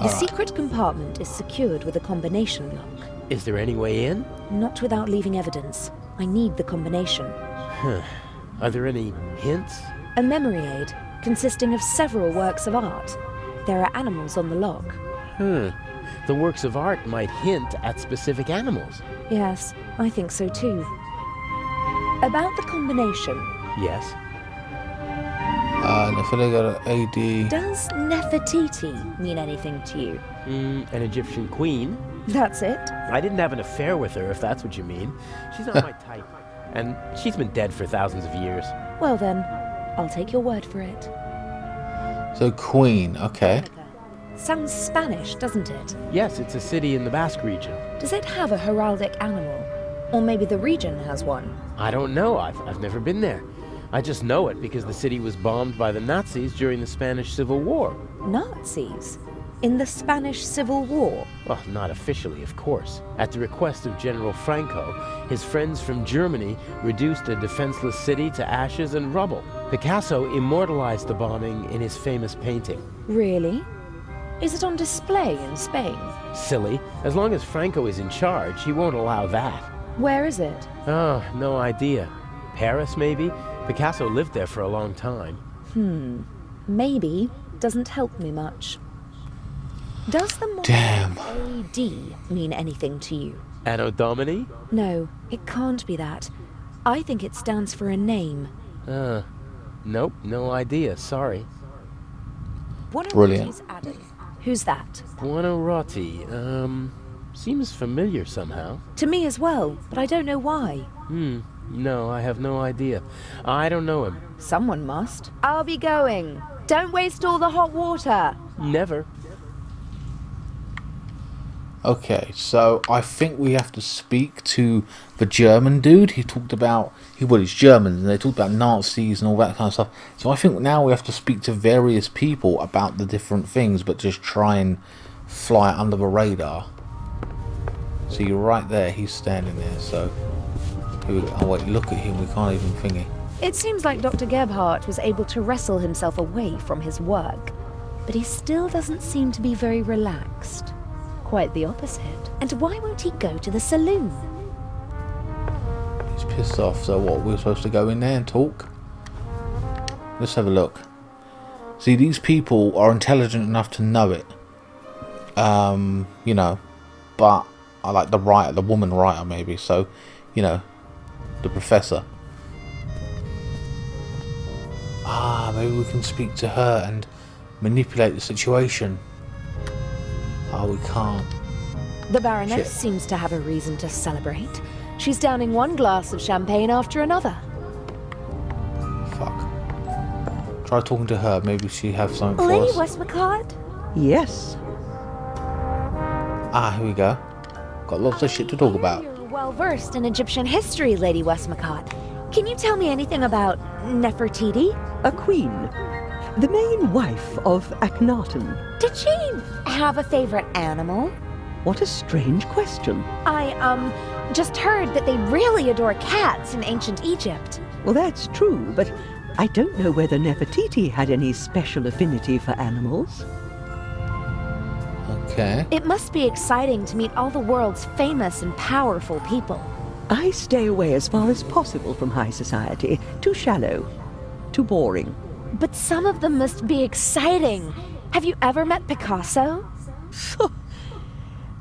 secret compartment is secured with a combination lock. Is there any way in? Not without leaving evidence. I need the combination. Are there any hints? A memory aid consisting of several works of art. There are animals on the lock. The works of art might hint at specific animals. Yes, I think so too. About the combination. Yes. AD. Does Nefertiti mean anything to you? An Egyptian queen. That's it? I didn't have an affair with her, if that's what you mean. She's not my type. And she's been dead for thousands of years. Well then, I'll take your word for it. So Queen, okay. Sounds Spanish, doesn't it? Yes, it's a city in the Basque region. Does it have a heraldic animal? Or maybe the region has one? I don't know. I've never been there. I just know it because the city was bombed by the Nazis during the Spanish Civil War. Nazis? In the Spanish Civil War? Well, not officially, of course. At the request of General Franco, his friends from Germany reduced a defenseless city to ashes and rubble. Picasso immortalized the bombing in his famous painting. Really? Is it on display in Spain? Silly. As long as Franco is in charge, he won't allow that. Where is it? Oh, no idea. Paris, maybe? Picasso lived there for a long time. Maybe doesn't help me much. Does the model AD mean anything to you? Anno Domini? No, it can't be that. I think it stands for a name. Nope, no idea, sorry. Brilliant. Adam. Who's that? Buonarroti, seems familiar somehow. To me as well, but I don't know why. No, I have no idea. I don't know him. Someone must. I'll be going. Don't waste all the hot water. Never. Okay, so I think we have to speak to the German dude. He talked about, he's German, and they talked about Nazis and all that kind of stuff. So I think now we have to speak to various people about the different things, but just try and fly under the radar. So you're right there, he's standing there, so... Here we go. Oh wait, look at him, we can't even thingy. It seems like Dr. Gebhardt was able to wrestle himself away from his work, but he still doesn't seem to be very relaxed. Quite the opposite. And why won't he go to the saloon? He's pissed off, so what, we're supposed to go in there and talk? Let's have a look. See, these people are intelligent enough to know it. You know, but I like the writer, the woman writer maybe, so, you know, the professor. Maybe we can speak to her and manipulate the situation. Oh, we can't. The Baroness Shit. seems to have a reason to celebrate. She's downing one glass of champagne after another. Fuck. Try talking to her, maybe she have something for Lady us. Westmacott? Yes. Here we go. Got lots of shit to talk about. You're well versed in Egyptian history, Lady Westmacott. Can you tell me anything about Nefertiti? A queen. The main wife of Akhenaten. Did she have a favorite animal? What a strange question. I, just heard that they really adore cats in ancient Egypt. Well, that's true, but I don't know whether Nefertiti had any special affinity for animals. Okay. It must be exciting to meet all the world's famous and powerful people. I stay away as far as possible from high society. Too shallow. Too boring. But some of them must be exciting. Have you ever met Picasso?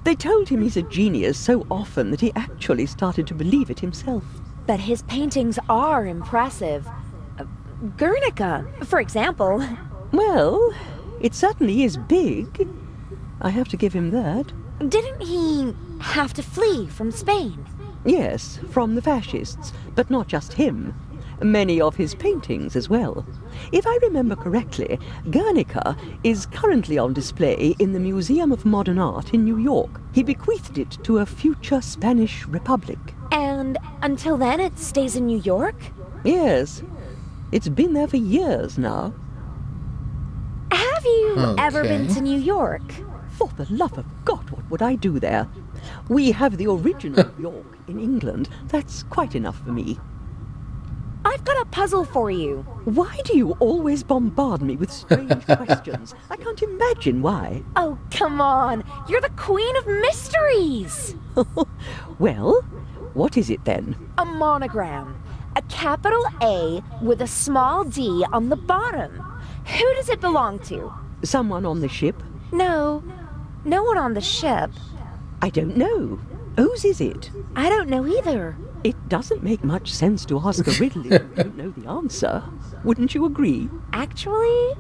They told him he's a genius so often that he actually started to believe it himself. But his paintings are impressive. Guernica, for example. Well, it certainly is big. I have to give him that. Didn't he have to flee from Spain? Yes, from the fascists, but not just him. Many of his paintings as well. If I remember correctly, Guernica is currently on display in the Museum of Modern Art in New York. He bequeathed it to a future Spanish republic. And until then it stays in New York? Yes. It's been there for years now. Have you ever been to New York? For the love of God, what would I do there? We have the original York in England. That's quite enough for me. I've got a puzzle for you. Why do you always bombard me with strange questions? I can't imagine why. Oh, come on. You're the queen of mysteries. Well, what is it then? A monogram. A capital A with a small d on the bottom. Who does it belong to? Someone on the ship? No. No one on the ship. I don't know. Whose is it? I don't know either. It doesn't make much sense to ask a riddle if you don't know the answer. Wouldn't you agree? Actually,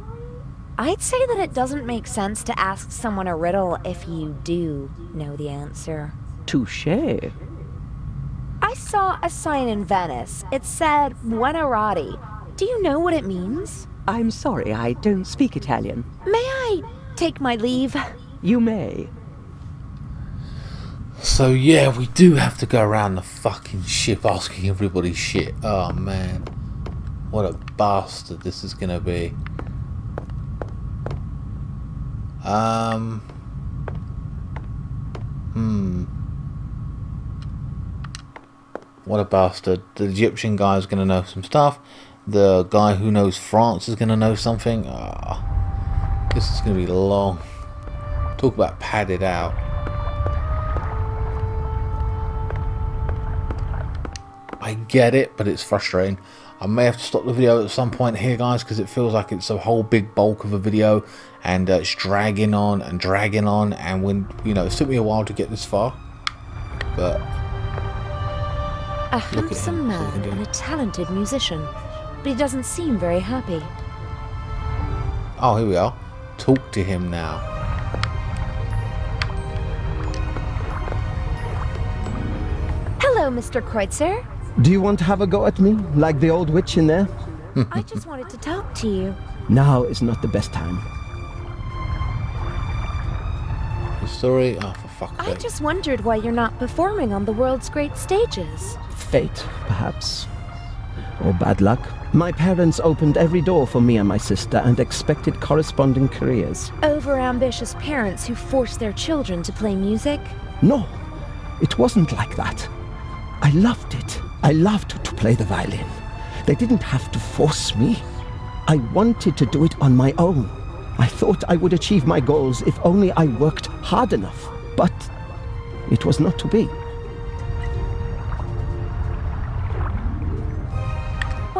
I'd say that it doesn't make sense to ask someone a riddle if you do know the answer. Touché. I saw a sign in Venice. It said Buonarroti. Do you know what it means? I'm sorry, I don't speak Italian. May I take my leave? You may. So yeah, we do have to go around the fucking ship asking everybody shit. Oh man. What a bastard this is gonna be. What a bastard. The Egyptian guy is going to know some stuff. The guy who knows France is going to know something. This is going to be long. Talk about padded out. I get it, but it's frustrating. I may have to stop the video at some point here, guys, because it feels like it's a whole big bulk of a video, and it's dragging on, and when, you know, it took me a while to get this far, but a handsome man and a talented musician, but he doesn't seem very happy. Oh, here we are. Talk to him now. Hello, Mr. Kreutzer. Do you want to have a go at me, like the old witch in there? I just wanted to talk to you. Now is not the best time. The story? Oh, for fuck's sake. I just wondered why you're not performing on the world's great stages. Fate, perhaps. Or bad luck. My parents opened every door for me and my sister and expected corresponding careers. Over-ambitious parents who force their children to play music? No, it wasn't like that. I loved it. I loved to play the violin. They didn't have to force me. I wanted to do it on my own. I thought I would achieve my goals if only I worked hard enough. But it was not to be.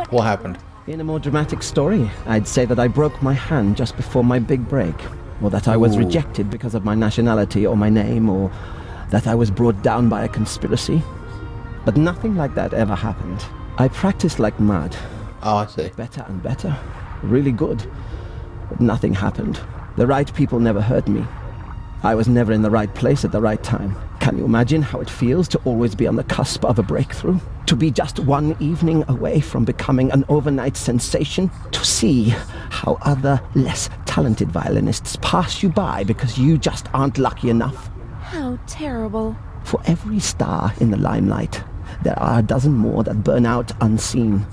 What happened? In a more dramatic story, I'd say that I broke my hand just before my big break. Or that I was rejected because of my nationality or my name, or that I was brought down by a conspiracy. But nothing like that ever happened. I practiced like mad. Oh, I see. Better and better. Really good. But nothing happened. The right people never heard me. I was never in the right place at the right time. Can you imagine how it feels to always be on the cusp of a breakthrough? To be just one evening away from becoming an overnight sensation? To see how other less talented violinists pass you by because you just aren't lucky enough? How terrible. For every star in the limelight, there are a dozen more that burn out unseen,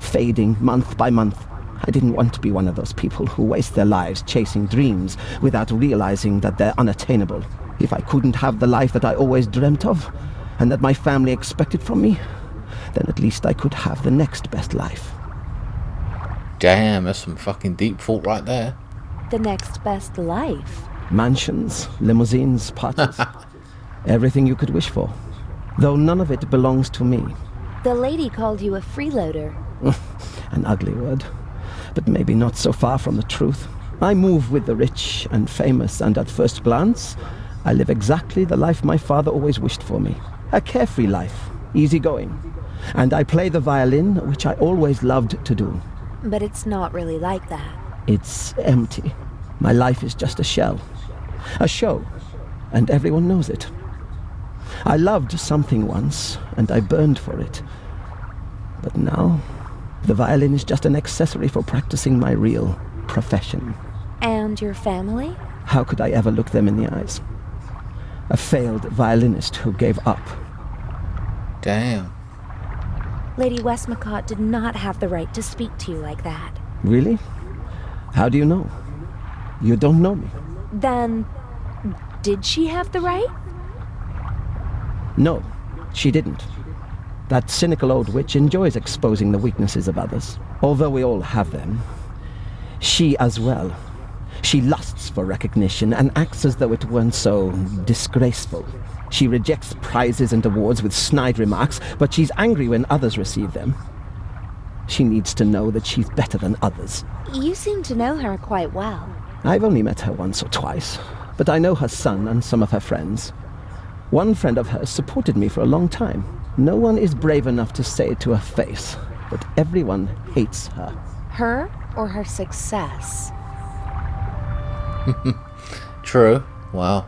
fading month by month. I didn't want to be one of those people who waste their lives chasing dreams without realizing that they're unattainable. If I couldn't have the life that I always dreamt of, and that my family expected from me, then at least I could have the next best life. Damn, that's some fucking deep thought right there. The next best life? Mansions, limousines, parties. Everything you could wish for. Though none of it belongs to me. The lady called you a freeloader. An ugly word, but maybe not so far from the truth. I move with the rich and famous, and at first glance, I live exactly the life my father always wished for me. A carefree life, easygoing. And I play the violin, which I always loved to do. But it's not really like that. It's empty. My life is just a shell. A show. And everyone knows it. I loved something once, and I burned for it. But now, the violin is just an accessory for practicing my real profession. And your family? How could I ever look them in the eyes? A failed violinist who gave up. Damn. Lady Westmacott did not have the right to speak to you like that. Really? How do you know? You don't know me. Then, did she have the right? No, she didn't. That cynical old witch enjoys exposing the weaknesses of others. Although we all have them. She as well. She lusts for recognition and acts as though it weren't so disgraceful. She rejects prizes and awards with snide remarks, but she's angry when others receive them. She needs to know that she's better than others. You seem to know her quite well. I've only met her once or twice, but I know her son and some of her friends. One friend of hers supported me for a long time. No one is brave enough to say it to her face, but everyone hates her. Her or her success? True. Well,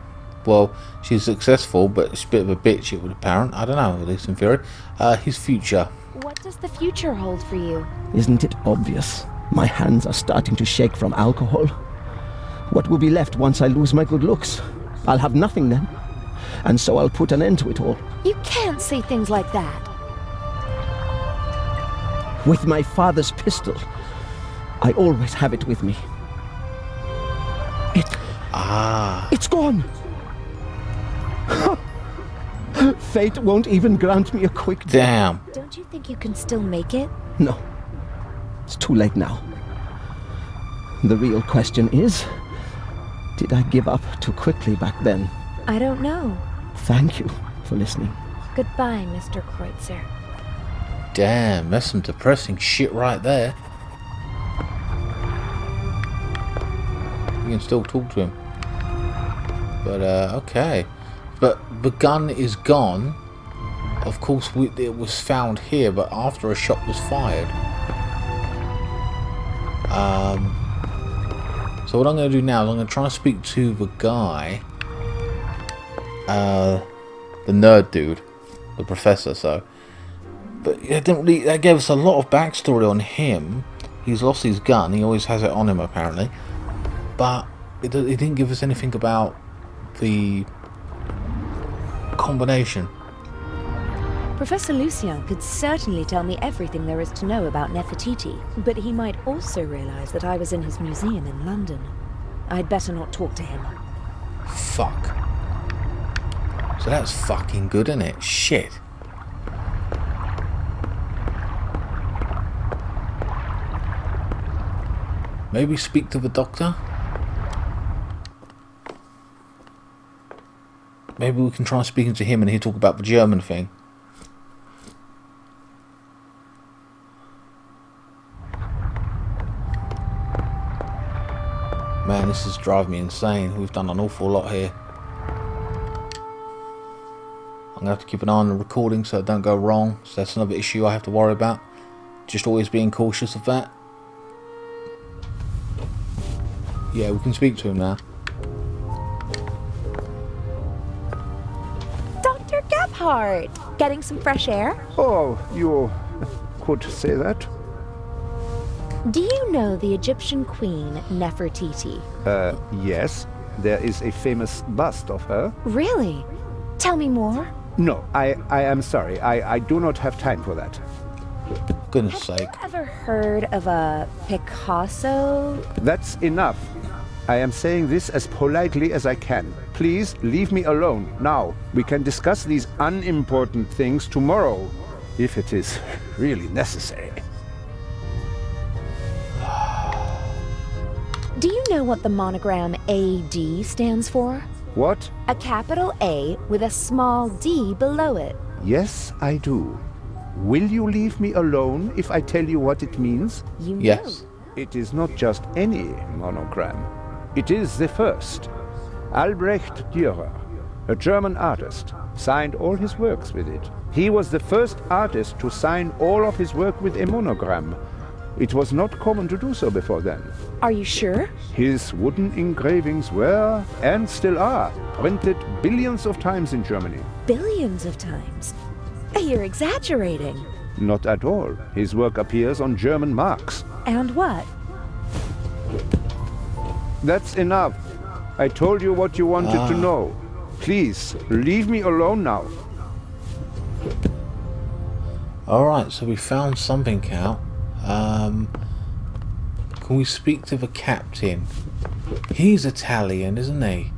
she's successful, but she's a bit of a bitch, it would apparent. I don't know, at least in theory. His future. What does the future hold for you? Isn't it obvious? My hands are starting to shake from alcohol. What will be left once I lose my good looks? I'll have nothing then. And so I'll put an end to it all. You can't say things like that. With my father's pistol, I always have it with me. Ah. It's gone! Fate won't even grant me a quick death. Damn. Don't you think you can still make it? No. It's too late now. The real question is, did I give up too quickly back then? I don't know. Thank you for listening. Goodbye, Mr. Kreutzer. Damn, that's some depressing shit right there. You can still talk to him. But, okay. But the gun is gone. Of course, it was found here, but after a shot was fired. So what I'm going to do now is I'm going to try and speak to the guy. The nerd dude. The professor, so. But it didn't really, that gave us a lot of backstory on him. He's lost his gun. He always has it on him, apparently. But it didn't give us anything about the combination. Professor Lucien could certainly tell me everything there is to know about Nefertiti, but he might also realize that I was in his museum in London. I'd better not talk to him. Fuck. So that's fucking good, isn't it? Shit. Maybe speak to the doctor? Maybe we can try speaking to him and he'll talk about the German thing. Man, this is driving me insane. We've done an awful lot here. I'm going to have to keep an eye on the recording so it don't go wrong. So that's another issue I have to worry about. Just always being cautious of that. Yeah, we can speak to him now. Dr. Gebhardt! Getting some fresh air? Oh, you could say that. Do you know the Egyptian queen, Nefertiti? Yes. There is a famous bust of her. Really? Tell me more. No, I am sorry. I do not have time for that. Goodness sake. Have you ever heard of a Picasso? That's enough. I am saying this as politely as I can. Please leave me alone now. We can discuss these unimportant things tomorrow, if it is really necessary. Do you know what the monogram AD stands for? What? A capital A with a small d below it. Yes, I do. Will you leave me alone if I tell you what it means? You know. Yes. It is not just any monogram. It is the first. Albrecht Dürer, a German artist, signed all his works with it. He was the first artist to sign all of his work with a monogram. It was not common to do so before then. Are you sure? His wooden engravings were, and still are, printed billions of times in Germany. Billions of times? You're exaggerating. Not at all. His work appears on German marks. And what? That's enough. I told you what you wanted to know. Please, leave me alone now. Alright, so we found something out. Can we speak to the captain? He's Italian, isn't he?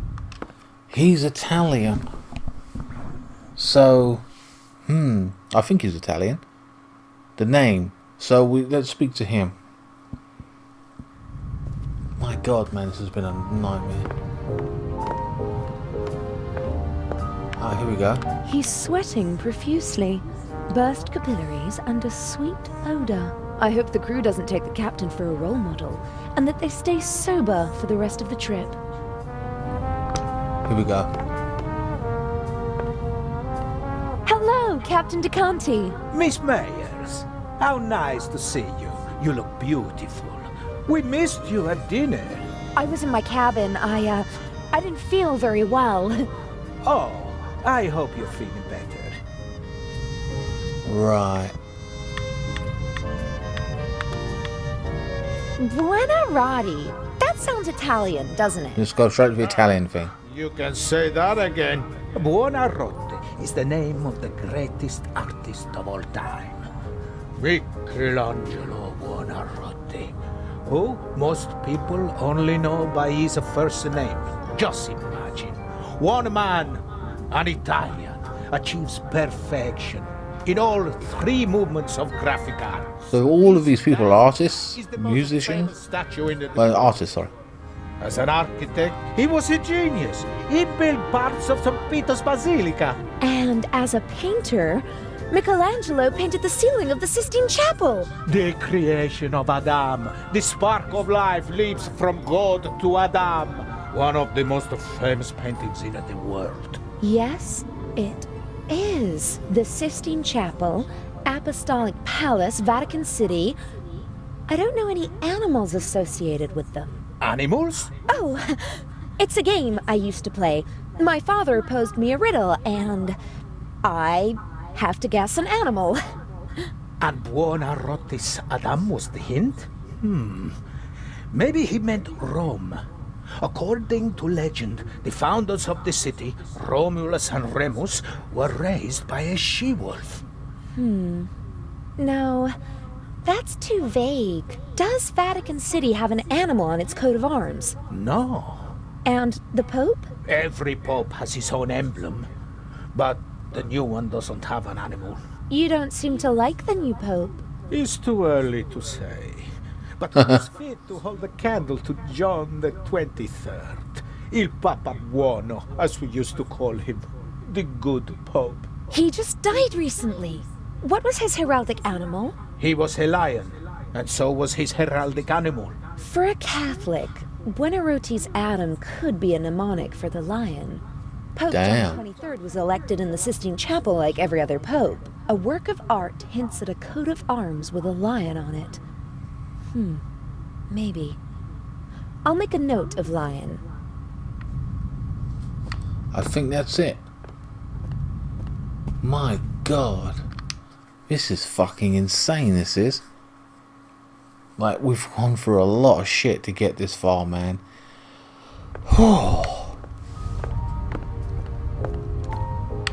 He's Italian. So, I think he's Italian. The name. So let's speak to him. My God, man, this has been a nightmare. Ah, here we go. He's sweating profusely. Burst capillaries and a sweet odor. I hope the crew doesn't take the captain for a role model, and that they stay sober for the rest of the trip. Here we go. Hello, Captain DeConti. Miss Myers, how nice to see you. You look beautiful. We missed you at dinner. I was in my cabin. I didn't feel very well. Oh, I hope you're feeling better. Right. Buonarroti. That sounds Italian, doesn't it? Let's go straight to the Italian thing. You can say that again. Buonarroti is the name of the greatest artist of all time. Michelangelo Buonarroti, who most people only know by his first name, Just imagine, one man, an Italian, achieves perfection in all 3 movements of graphic art. So all of these people are artists, He's the most musicians, famous statue in the well, artists, sorry. As an architect, he was a genius. He built parts of St. Peter's Basilica. And as a painter, Michelangelo painted the ceiling of the Sistine Chapel. The creation of Adam. The spark of life leaps from God to Adam. One of the most famous paintings in the world. Yes, it is. The Sistine Chapel, Apostolic Palace, Vatican City. I don't know any animals associated with them. Animals? Oh, it's a game I used to play. My father posed me a riddle, and I have to guess an animal. And Buonarrote's Adam was the hint? Maybe he meant Rome. According to legend, the founders of the city, Romulus and Remus, were raised by a she-wolf. No, that's too vague. Does Vatican City have an animal on its coat of arms? No. And the Pope? Every pope has his own emblem, but the new one doesn't have an animal. You don't seem to like the new Pope. It's too early to say, but he was fit to hold a candle to John the 23rd. Il Papa Buono, as we used to call him. The good Pope. He just died recently. What was his heraldic animal? He was a lion, and so was his heraldic animal. For a Catholic, Buonarrote's Adam could be a mnemonic for the lion. Pope Damn. John XXIII was elected in the Sistine Chapel like every other pope. A work of art hints at a coat of arms with a lion on it. Maybe. I'll make a note of lion. I think that's it. My God. This is fucking insane, this is. Like, we've gone through a lot of shit to get this far, man.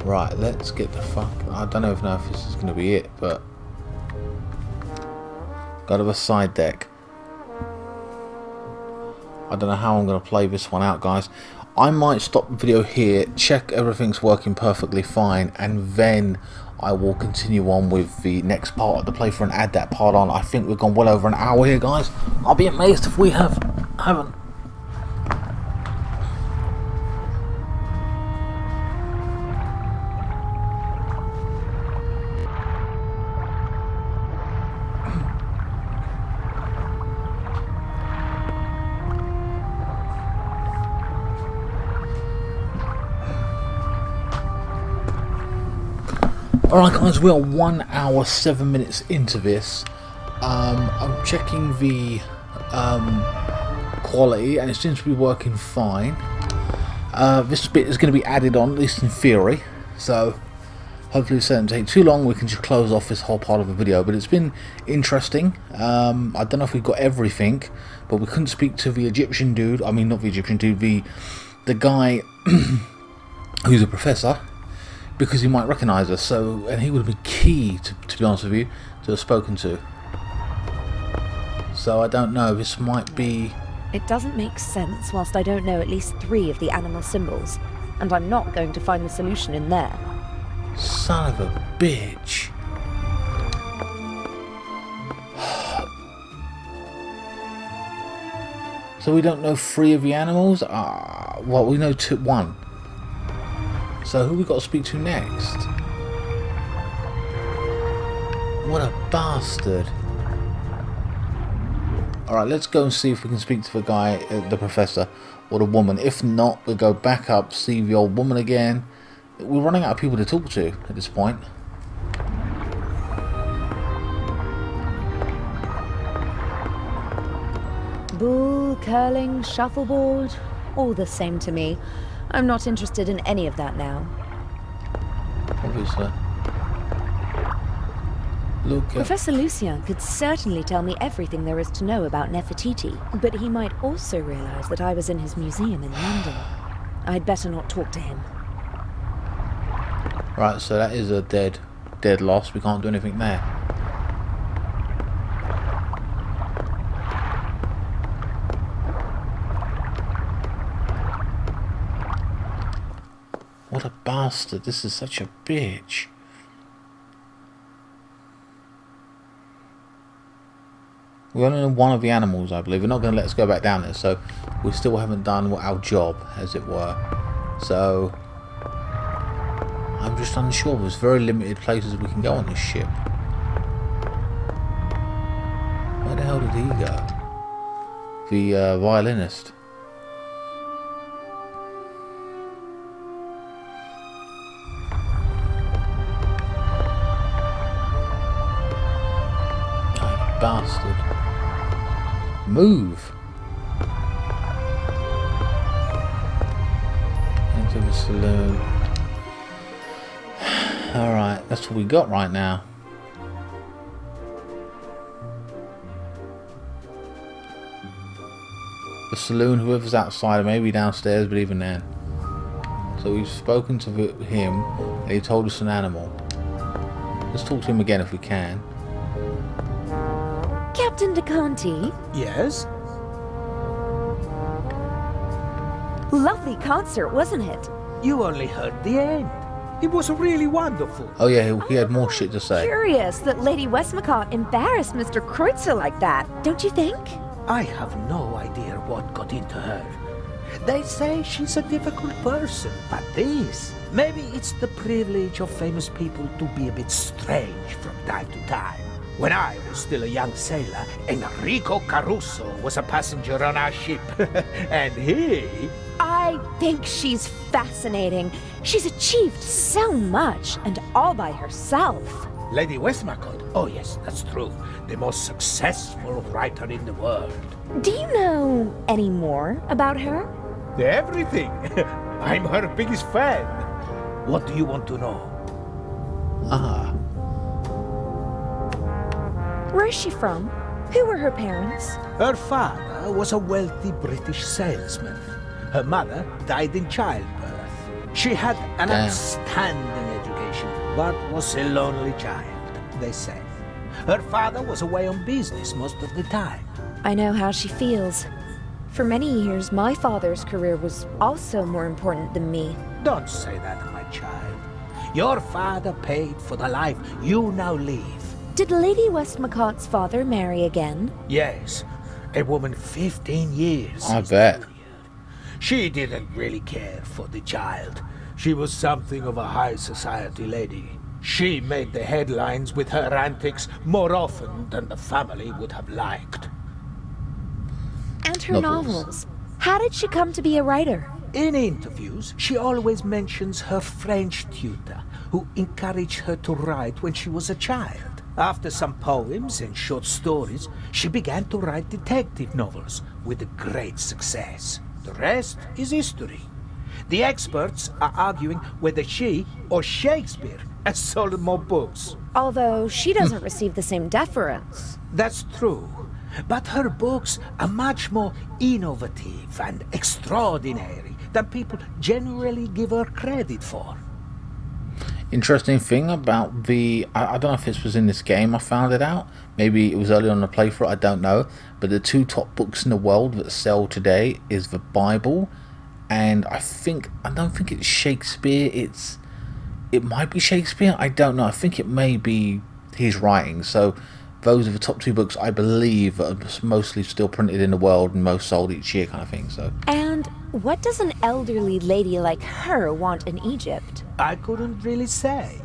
Right, let's get the fuck... I don't even know if this is going to be it, but... Go to the side deck. I don't know how I'm going to play this one out, guys. I might stop the video here, check everything's working perfectly fine, and then I will continue on with the next part of the playthrough and add that part on. I think we've gone well over an hour here, guys. I'll be amazed if we haven't. Alright guys, we are 1 hour 7 minutes into this. I'm checking the quality and it seems to be working fine. This bit is going to be added on, at least in theory, so hopefully this doesn't take too long. We can just close off this whole part of the video, but it's been interesting. I don't know if we've got everything, but we couldn't speak to the Egyptian dude, I mean not the Egyptian dude, the guy who's a professor, because he might recognise us, and he would have been key, to be honest with you, to have spoken to. So I don't know, this might be... It doesn't make sense whilst I don't know at least 3 of the animal symbols, and I'm not going to find the solution in there. Son of a bitch. So we don't know 3 of the animals? Well, we know 1. So who we got to speak to next? What a bastard. Alright, let's go and see if we can speak to the guy, the professor, or the woman. If not, we'll go back up, see the old woman again. We're running out of people to talk to at this point. Bull, curling, shuffleboard, all the same to me. I'm not interested in any of that now. Obviously. Look at... Professor Lucien could certainly tell me everything there is to know about Nefertiti, but he might also realize that I was in his museum in London. I'd better not talk to him. Right, so that is a dead loss. We can't do anything there. what a bastard. This is such a bitch. We only know one of the animals, I believe. We're not going to let us go back down there, so we still haven't done our job, as it were. So I'm just unsure. There's very limited places we can go on this ship. Where the hell did he go? The violinist. Oh, you bastard. Move! Into the saloon. Alright, that's what we got right now. The saloon, whoever's outside, maybe downstairs, but even then. So we've spoken to him, and he told us an animal. Let's talk to him again if we can. Captain DeConti? Yes? Lovely concert, wasn't it? You only heard the end. It was really wonderful. Oh yeah, he had more shit to say. Curious that Lady Westmacott embarrassed Mr. Kreutzer like that, don't you think? I have no idea what got into her. They say she's a difficult person, but this... Maybe it's the privilege of famous people to be a bit strange from time to time. When I was still a young sailor, Enrico Caruso was a passenger on our ship. And he... I think she's fascinating. She's achieved so much, and all by herself. Lady Westmacott? Oh yes, that's true. The most successful writer in the world. Do you know any more about her? Everything. I'm her biggest fan. What do you want to know? Ah. Where's she from? Who were her parents? Her father was a wealthy British salesman. Her mother died in childbirth. She had an outstanding education, but was a lonely child, they say. Her father was away on business most of the time. I know how she feels. For many years, my father's career was also more important than me. Don't say that, my child. Your father paid for the life you now live. Did Lady Westmacott's father marry again? Yes, a woman 15 years. I bet. She didn't really care for the child. She was something of a high society lady. She made the headlines with her antics more often than the family would have liked. And her novels. How did she come to be a writer? In interviews, she always mentions her French tutor, who encouraged her to write when she was a child. After some poems and short stories, she began to write detective novels with great success. The rest is history. The experts are arguing whether she or Shakespeare has sold more books. Although she doesn't receive the same deference. That's true. But her books are much more innovative and extraordinary than people generally give her credit for. Interesting thing about the... I don't know if this was in this game I found it out. Maybe it was early on the playthrough, I don't know. But the two top books in the world that sell today is the Bible. And I don't think it's Shakespeare. It might be Shakespeare. I don't know. I think it may be his writing. So those are the top two books I believe that are mostly still printed in the world and most sold each year kind of thing. So. And what does an elderly lady like her want in Egypt? I couldn't really say.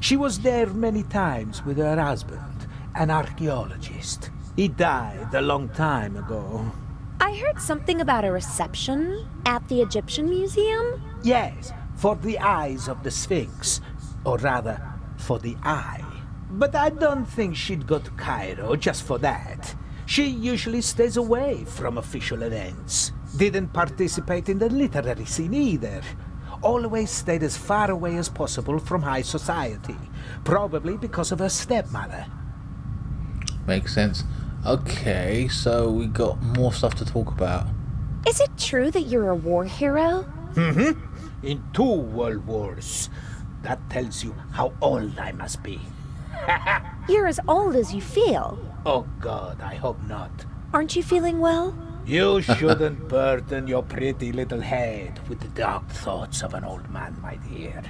She was there many times with her husband, an archaeologist. He died a long time ago. I heard something about a reception at the Egyptian Museum? Yes, for the eyes of the Sphinx. Or rather, for the eye. But I don't think she'd go to Cairo just for that. She usually stays away from official events. Didn't participate in the literary scene either. Always stayed as far away as possible from high society. Probably because of her stepmother. Makes sense. Okay, so we got more stuff to talk about. Is it true that you're a war hero? Mm-hmm. In 2 world wars. That tells you how old I must be. You're as old as you feel. Oh God, I hope not. Aren't you feeling well? You shouldn't burden your pretty little head with the dark thoughts of an old man, my dear.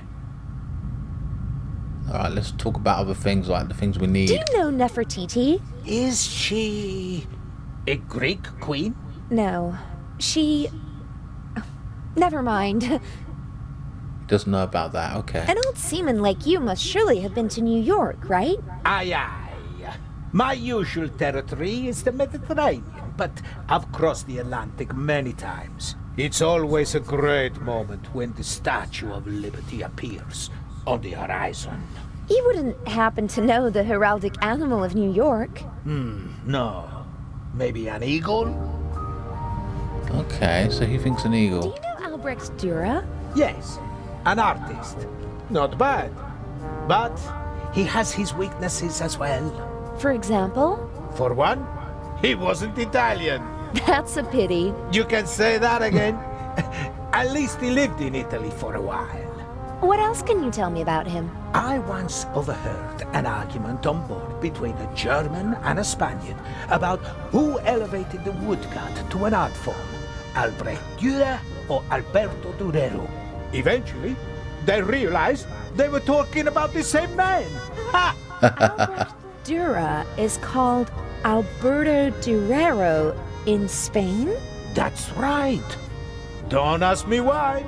Alright, let's talk about other things, like the things we need. Do you know Nefertiti? Is she a Greek queen? No. She... Never mind. He doesn't know about that, okay. An old seaman like you must surely have been to New York, right? Aye, aye. My usual territory is the Mediterranean, but I've crossed the Atlantic many times. It's always a great moment when the Statue of Liberty appears on the horizon. You wouldn't happen to know the heraldic animal of New York? No. Maybe an eagle? Okay, so he thinks an Do eagle. you know Albrecht Dürer? Yes, an artist. Not bad. But he has his weaknesses as well. For example? For one, he wasn't Italian. That's a pity. You can say that again. At least he lived in Italy for a while. What else can you tell me about him? I once overheard an argument on board between a German and a Spaniard about who elevated the woodcut to an art form, Albrecht Dürer or Alberto Durero. Eventually, they realized they were talking about the same man. Ha! Albrecht Dürer is called Alberto Durero in Spain? That's right. Don't ask me why.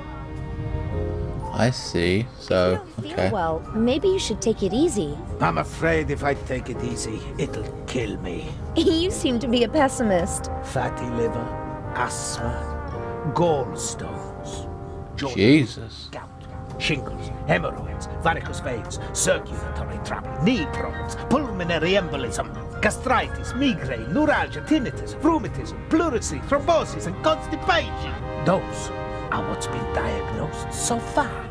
I see, so, If you don't okay. feel well, maybe you should take it easy. I'm afraid if I take it easy, it'll kill me. You seem to be a pessimist. Fatty liver, asthma, gallstones, jaundice, Jesus. gout, shingles, hemorrhoids, varicose veins, circulatory trouble, knee problems, pulmonary embolism, gastritis, migraine, neuralgia, tinnitus, rheumatism, pleurisy, thrombosis, and constipation. Those are what's been diagnosed so far.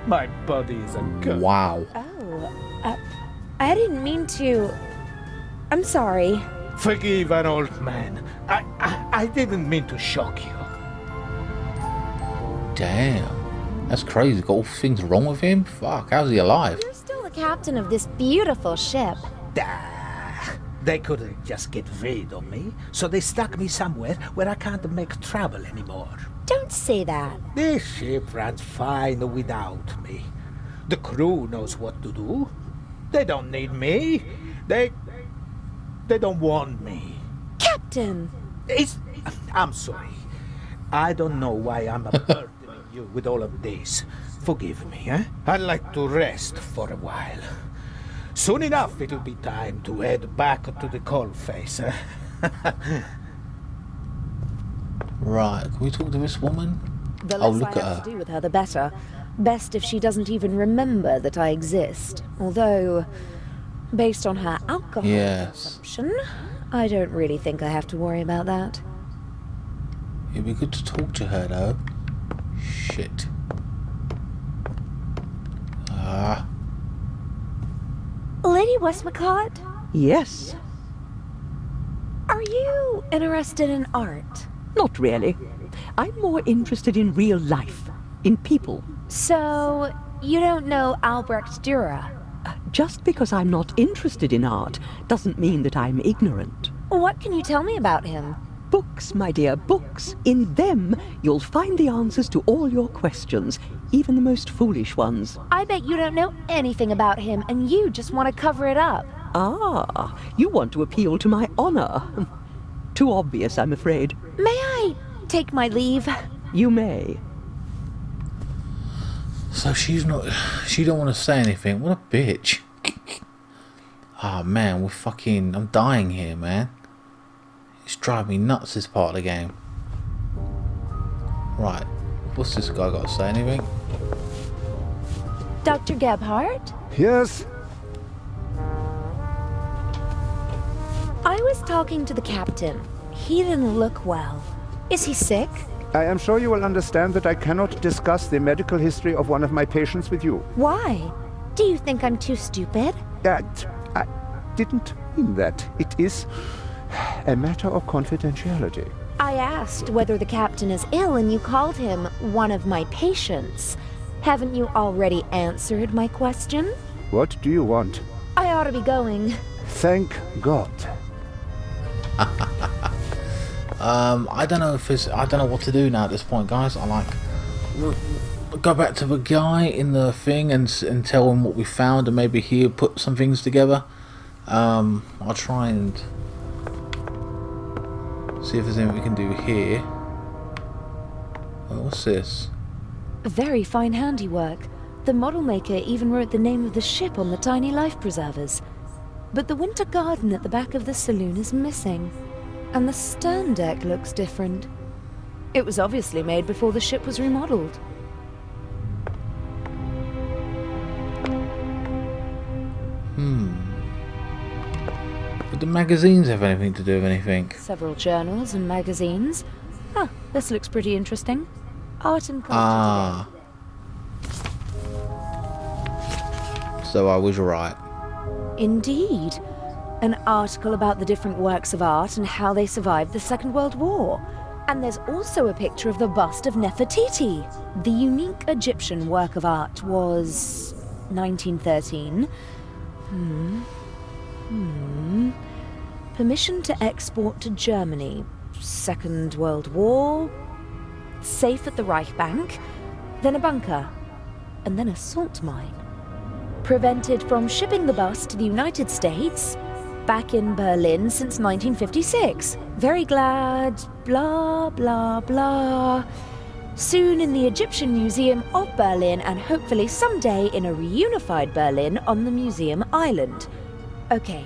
My body is a ghost. Wow. Oh, I didn't mean to... I'm sorry. Forgive an old man. I didn't mean to shock you. Damn. That's crazy. Got all things wrong with him? Fuck, how's he alive? You're still the captain of this beautiful ship. They couldn't just get rid of me, so they stuck me somewhere where I can't make trouble anymore. Don't say that. This ship runs fine without me. The crew knows what to do. They don't need me. They don't want me. Captain! I'm sorry. I don't know why I'm burdening you with all of this. Forgive me, eh? I'd like to rest for a while. Soon enough, it'll be time to head back to the coalface. Right, can we talk to this woman? The Oh, less look I at have her. to do with her, the better. Best if she doesn't even remember that I exist. Although, based on her alcohol Yes. consumption, I don't really think I have to worry about that. It'd be good to talk to her, though. Shit. Ah. Lady Westmacott, Yes. are you interested in art? Not really. I'm more interested in real life, in people. So, you don't know Albrecht Dürer? Just because I'm not interested in art doesn't mean that I'm ignorant. What can you tell me about him? Books, my dear, books. In them, you'll find the answers to all your questions, even the most foolish ones. I bet you don't know anything about him and you just want to cover it up. Ah, you want to appeal to my honor. Too obvious, I'm afraid. May I take my leave? You may. So she don't want to say anything. What a bitch. Oh man, I'm dying here, man. It's driving me nuts, this part of the game. Right, what's this guy got to say, anything? Dr. Gebhardt? Yes? I was talking to the captain. He didn't look well. Is he sick? I am sure you will understand that I cannot discuss the medical history of one of my patients with you. Why? Do you think I'm too stupid? I didn't mean that. It is a matter of confidentiality. I asked whether the captain is ill and you called him one of my patients. Haven't you already answered my question? What do you want? I ought to be going. Thank God. I don't know what to do now at this point, guys. I like go back to the guy in the thing and tell him what we found, and maybe he'll put some things together. I'll try and see if there's anything we can do here. Oh, what's this? Very fine handiwork. The model maker even wrote the name of the ship on the tiny life preservers. But the winter garden at the back of the saloon is missing, and the stern deck looks different. It was obviously made before the ship was remodeled. But the magazines have anything to do with anything? Several journals and magazines. Ah, this looks pretty interesting. Art and culture. Ah. So I was right. Indeed. An article about the different works of art and how they survived the Second World War. And there's also a picture of the bust of Nefertiti. The unique Egyptian work of art was 1913. Permission to export to Germany. Second World War. Safe at the Reich Bank. Then a bunker. And then a salt mine. Prevented from shipping the bust to the United States. Back in Berlin since 1956. Very glad, blah, blah, blah. Soon in the Egyptian Museum of Berlin, and hopefully someday in a reunified Berlin on the Museum Island. Okay,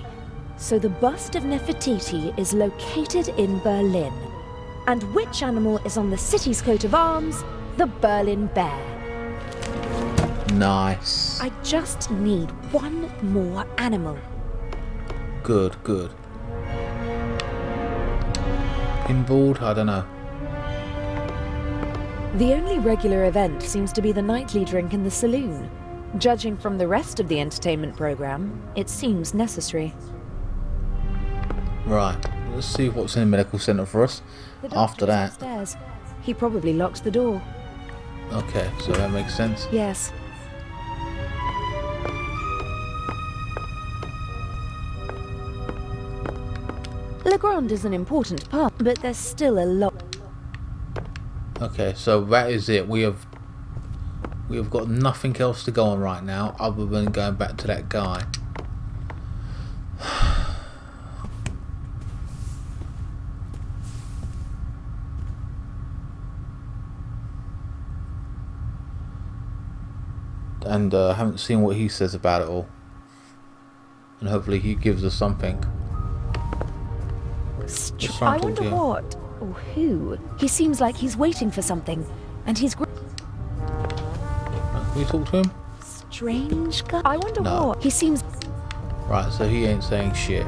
so the bust of Nefertiti is located in Berlin. And which animal is on the city's coat of arms? The Berlin bear. Nice. I just need one more animal. Good, good. Pinball? I don't know. The only regular event seems to be the nightly drink in the saloon. Judging from the rest of the entertainment program, it seems necessary. Right, let's see what's in the medical centre for us after that. Upstairs. He probably locked the door. Okay, so that makes sense. Yes. Legrand is an important part, but there's still a lot. Okay, so that is it. We have got nothing else to go on right now other than going back to that guy. And I haven't seen what he says about it all. And hopefully he gives us something. I wonder what or who. He seems like he's waiting for something, and he's. Can we talk to him? Strange guy. I wonder No. what. He seems. Right, so he ain't saying shit.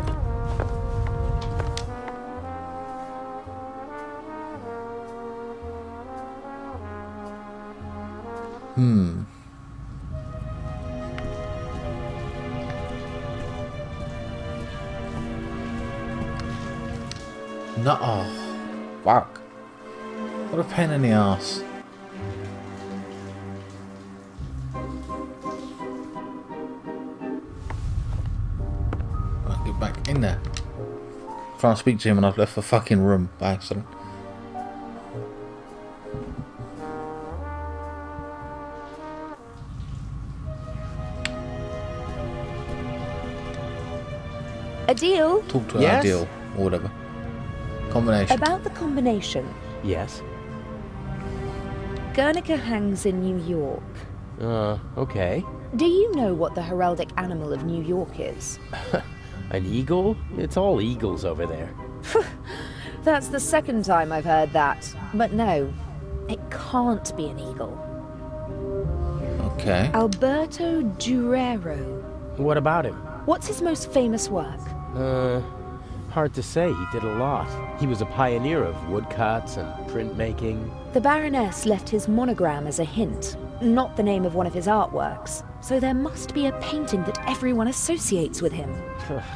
No, oh, fuck. What a pain in the ass. Right, get back in there. Trying to speak to him and I've left the fucking room by accident. A deal? Talk to Yes? our deal or whatever. Combination. About the combination. Yes. Guernica hangs in New York. Okay. Do you know what the heraldic animal of New York is? An eagle? It's all eagles over there. That's the second time I've heard that. But no, it can't be an eagle. Okay. Alberto Durero. What about him? What's his most famous work? Hard to say. He did a lot. He was a pioneer of woodcuts and printmaking. The Baroness left his monogram as a hint, not the name of one of his artworks. So there must be a painting that everyone associates with him.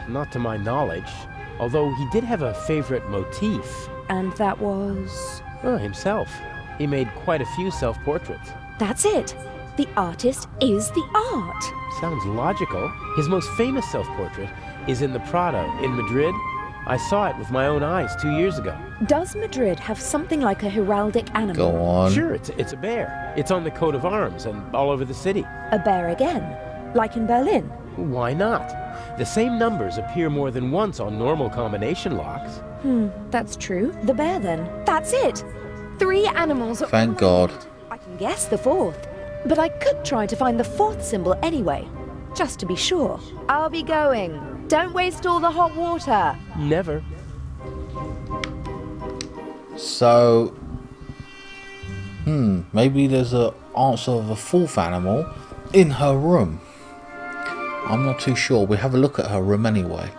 Not to my knowledge. Although he did have a favorite motif. And that was? Himself. He made quite a few self-portraits. That's it. The artist is the art. Sounds logical. His most famous self-portrait is in the Prado in Madrid. I saw it with my own eyes 2 years ago. Does Madrid have something like a heraldic animal? Go on. Sure, it's a bear. It's on the coat of arms and all over the city. A bear again? Like in Berlin? Why not? The same numbers appear more than once on normal combination locks. That's true. The bear then. That's it! 3 animals. Thank God. I can guess the 4th. But I could try to find the 4th symbol anyway. Just to be sure. I'll be going. Don't waste all the hot water. Never. So, maybe there's an answer of a 4th animal in her room. I'm not too sure. We'll have a look at her room anyway.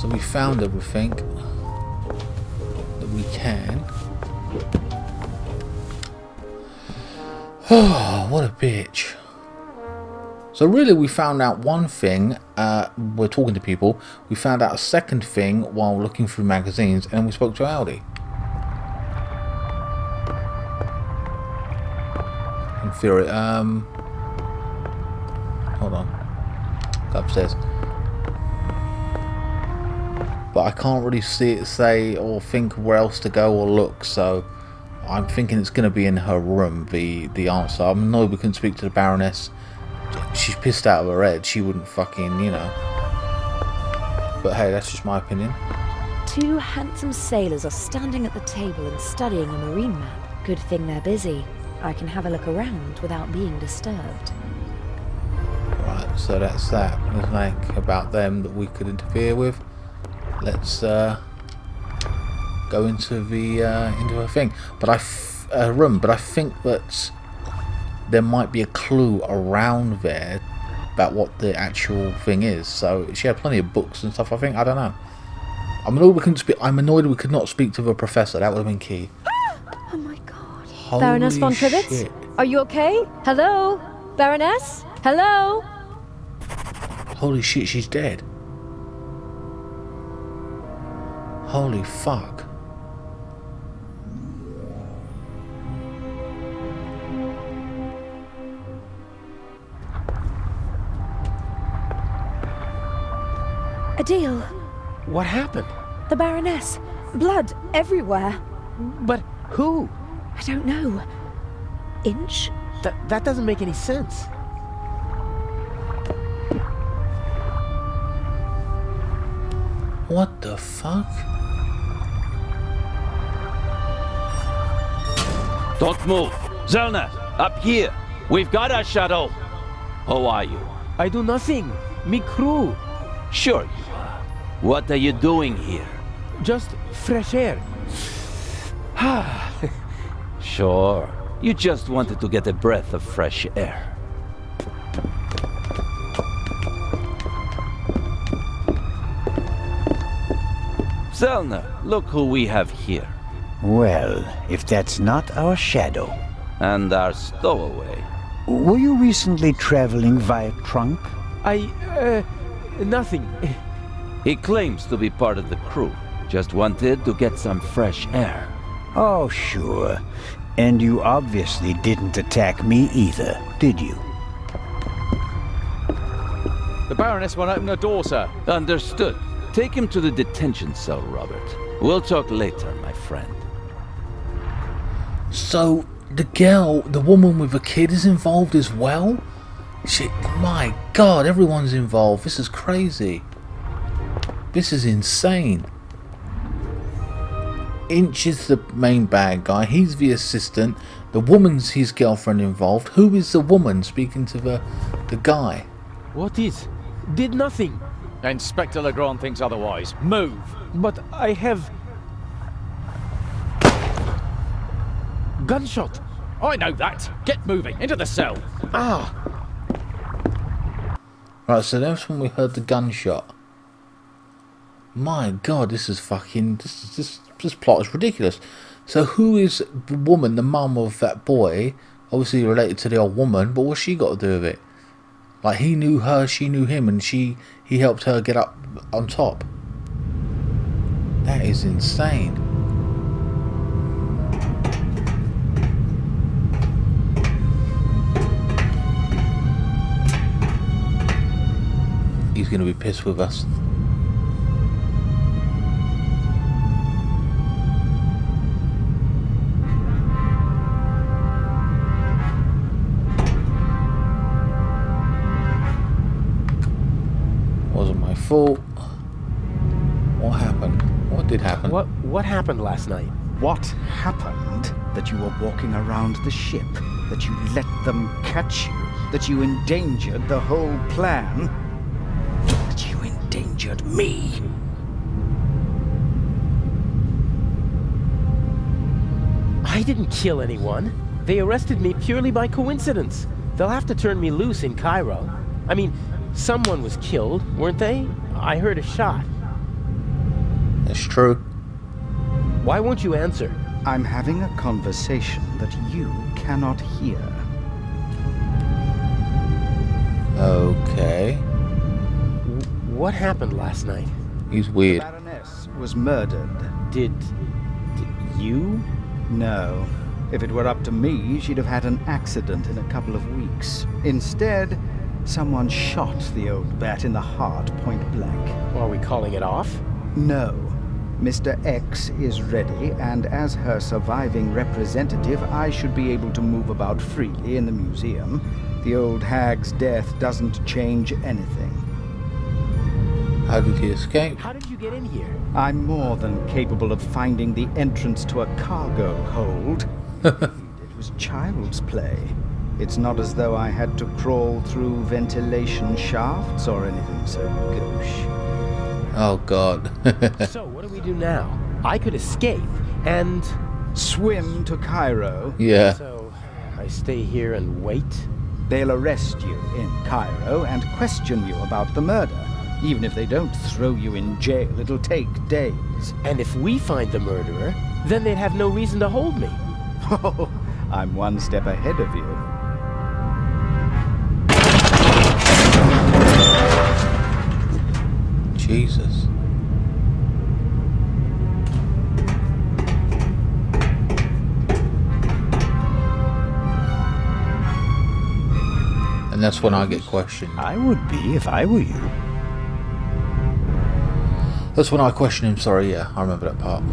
So we found everything that we can. Oh, what a bitch. So really we found out one thing, we're talking to people, we found out a second thing while looking through magazines, and then we spoke to Aldi. In theory, hold on, go upstairs. But I can't really see it, say, or think where else to go or look, so I'm thinking it's going to be in her room, the answer. I know we couldn't speak to the Baroness. She's pissed out of her head. She wouldn't fucking, you know. But hey, that's just my opinion. 2 handsome sailors are standing at the table and studying a marine map. Good thing they're busy. I can have a look around without being disturbed. Right, so that's that. There's nothing about them that we could interfere with. Let's go into her thing. But room. But I think that there might be a clue around there about what the actual thing is. So she had plenty of books and stuff, I think. I don't know. I'm annoyed we could not speak to the professor. That would have been key. Oh my god. Holy Baroness von Privitz? shit. Are you okay? Hello? Baroness? Hello? Holy shit, she's dead. Holy fuck. Adil, What happened? the Baroness. Blood everywhere. But who? I don't know. Inch? That doesn't make any sense. What the fuck? Don't move. Zellner, up here. We've got our shuttle. How are you? I do nothing. Me crew. Sure you are. What are you doing here? Just fresh air. Sure. You just wanted to get a breath of fresh air. Zellner, look who we have here. Well, if that's not our shadow. And our stowaway. Were you recently traveling via trunk? Nothing. He claims to be part of the crew. Just wanted to get some fresh air. Oh, sure. And you obviously didn't attack me either, did you? The Baroness won't open her door, sir. Understood. Take him to the detention cell, Robert. We'll talk later, my friend. So, the woman with the kid is involved as well? Shit, my god, everyone's involved. This is crazy. This is insane. Inch is the main bad guy. He's the assistant. The woman's his girlfriend involved. Who is the woman speaking to the guy? What is? Did nothing. Inspector Legrand thinks otherwise. Move! But I have... Gunshot! I know that! Get moving! Into the cell! Ah! Right, so that's when we heard the gunshot. My god, this is fucking... This plot is ridiculous. So who is the woman, the mum of that boy? Obviously related to the old woman, but what's she got to do with it? Like, he knew her, she knew him, and he helped her get up on top. That is insane. he's going to be pissed with us. Wasn't my fault. What happened? What did happen? What happened last night? What happened? That you were walking around the ship, that you let them catch you, that you endangered the whole plan, that you endangered me. I didn't kill anyone. They arrested me purely by coincidence. They'll have to turn me loose in Cairo. I mean, someone was killed, weren't they? I heard a shot. That's true. Why won't you answer? I'm having a conversation that you cannot hear. Okay. What happened last night? He's weird. The Baroness was murdered. Did you? No. If it were up to me, she'd have had an accident in a couple of weeks. Instead, someone shot the old bat in the heart point blank. Are we calling it off? No. Mr. X is ready, and as her surviving representative, I should be able to move about freely in the museum. The old hag's death doesn't change anything. How did he escape? How did you get in here? I'm more than capable of finding the entrance to a cargo hold. It was child's play. It's not as though I had to crawl through ventilation shafts or anything so gauche. Oh, God. So, what do we do now? I could escape and... swim to Cairo. Yeah. So, I stay here and wait? They'll arrest you in Cairo and question you about the murder. Even if they don't throw you in jail, it'll take days. And if we find the murderer, then they'd have no reason to hold me. Oh, I'm one step ahead of you. Jesus. And that's when I get questioned. I would be if I were you. That's when I question him, sorry, yeah, I remember that part.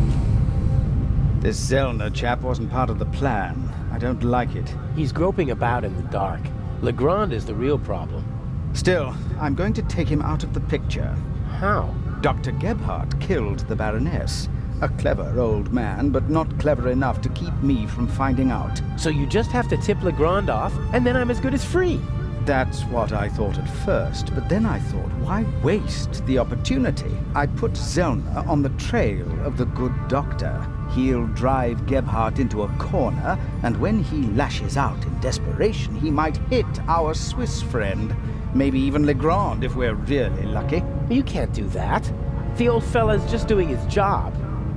This Zellner chap wasn't part of the plan. I don't like it. He's groping about in the dark. Legrand is the real problem. Still, I'm going to take him out of the picture. How? Dr. Gebhardt killed the Baroness. A clever old man, but not clever enough to keep me from finding out. So you just have to tip Legrand off, and then I'm as good as free. That's what I thought at first, but then I thought, why waste the opportunity? I put Zellner on the trail of the good doctor. He'll drive Gebhardt into a corner, and when he lashes out in desperation, he might hit our Swiss friend. Maybe even Legrand, if we're really lucky. You can't do that. The old fella's just doing his job.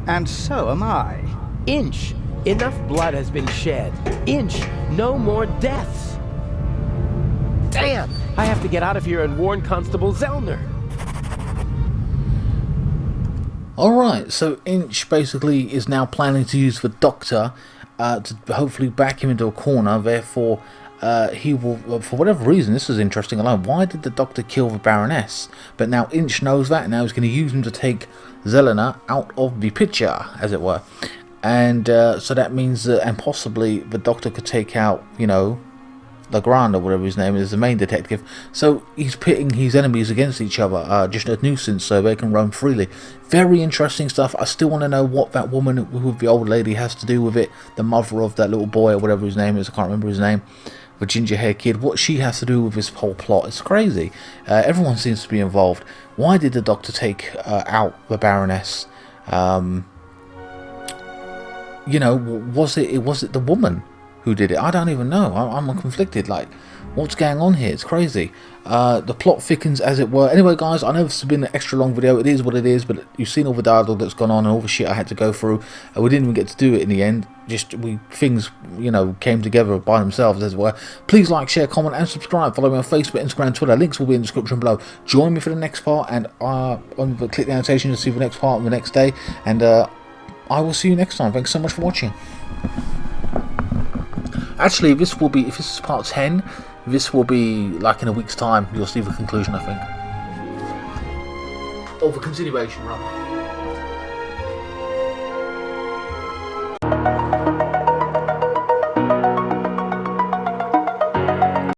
And so am I. Inch, enough blood has been shed. Inch, no more deaths. Damn! I have to get out of here and warn Constable Zellner. Alright, so Inch basically is now planning to use the Doctor to hopefully back him into a corner, therefore he will, for whatever reason, this is interesting alone, why did the Doctor kill the Baroness? But now Inch knows that, and now he's going to use him to take Zellner out of the picture, as it were. And so that means that, and possibly the Doctor could take out, you know, Legrand or whatever his name is, the main detective. So he's pitting his enemies against each other, just a nuisance, so they can roam freely. Very interesting stuff. I still want to know what that woman with the old lady has to do with it, the mother of that little boy or whatever his name is, I can't remember his name, the ginger hair kid, what she has to do with this whole plot. It's crazy. Everyone seems to be involved. Why did the Doctor take out the Baroness? You know, was it the woman who did it? I don't even know. I'm conflicted. Like, what's going on here? It's crazy. The plot thickens, as it were. Anyway, guys, I know this has been an extra long video. It is what it is, but you've seen all the dialogue that's gone on and all the shit I had to go through. We didn't even get to do it in the end. Just things, you know, came together by themselves, as it were. Please like, share, comment, and subscribe. Follow me on Facebook, Instagram, Twitter. Links will be in the description below. Join me for the next part, and click the annotation to see the next part on the next day. And I will see you next time. Thanks so much for watching. Actually, this will be, if this is part 10, this will be like in a week's time. You'll see the conclusion, I think. or the continuation rather.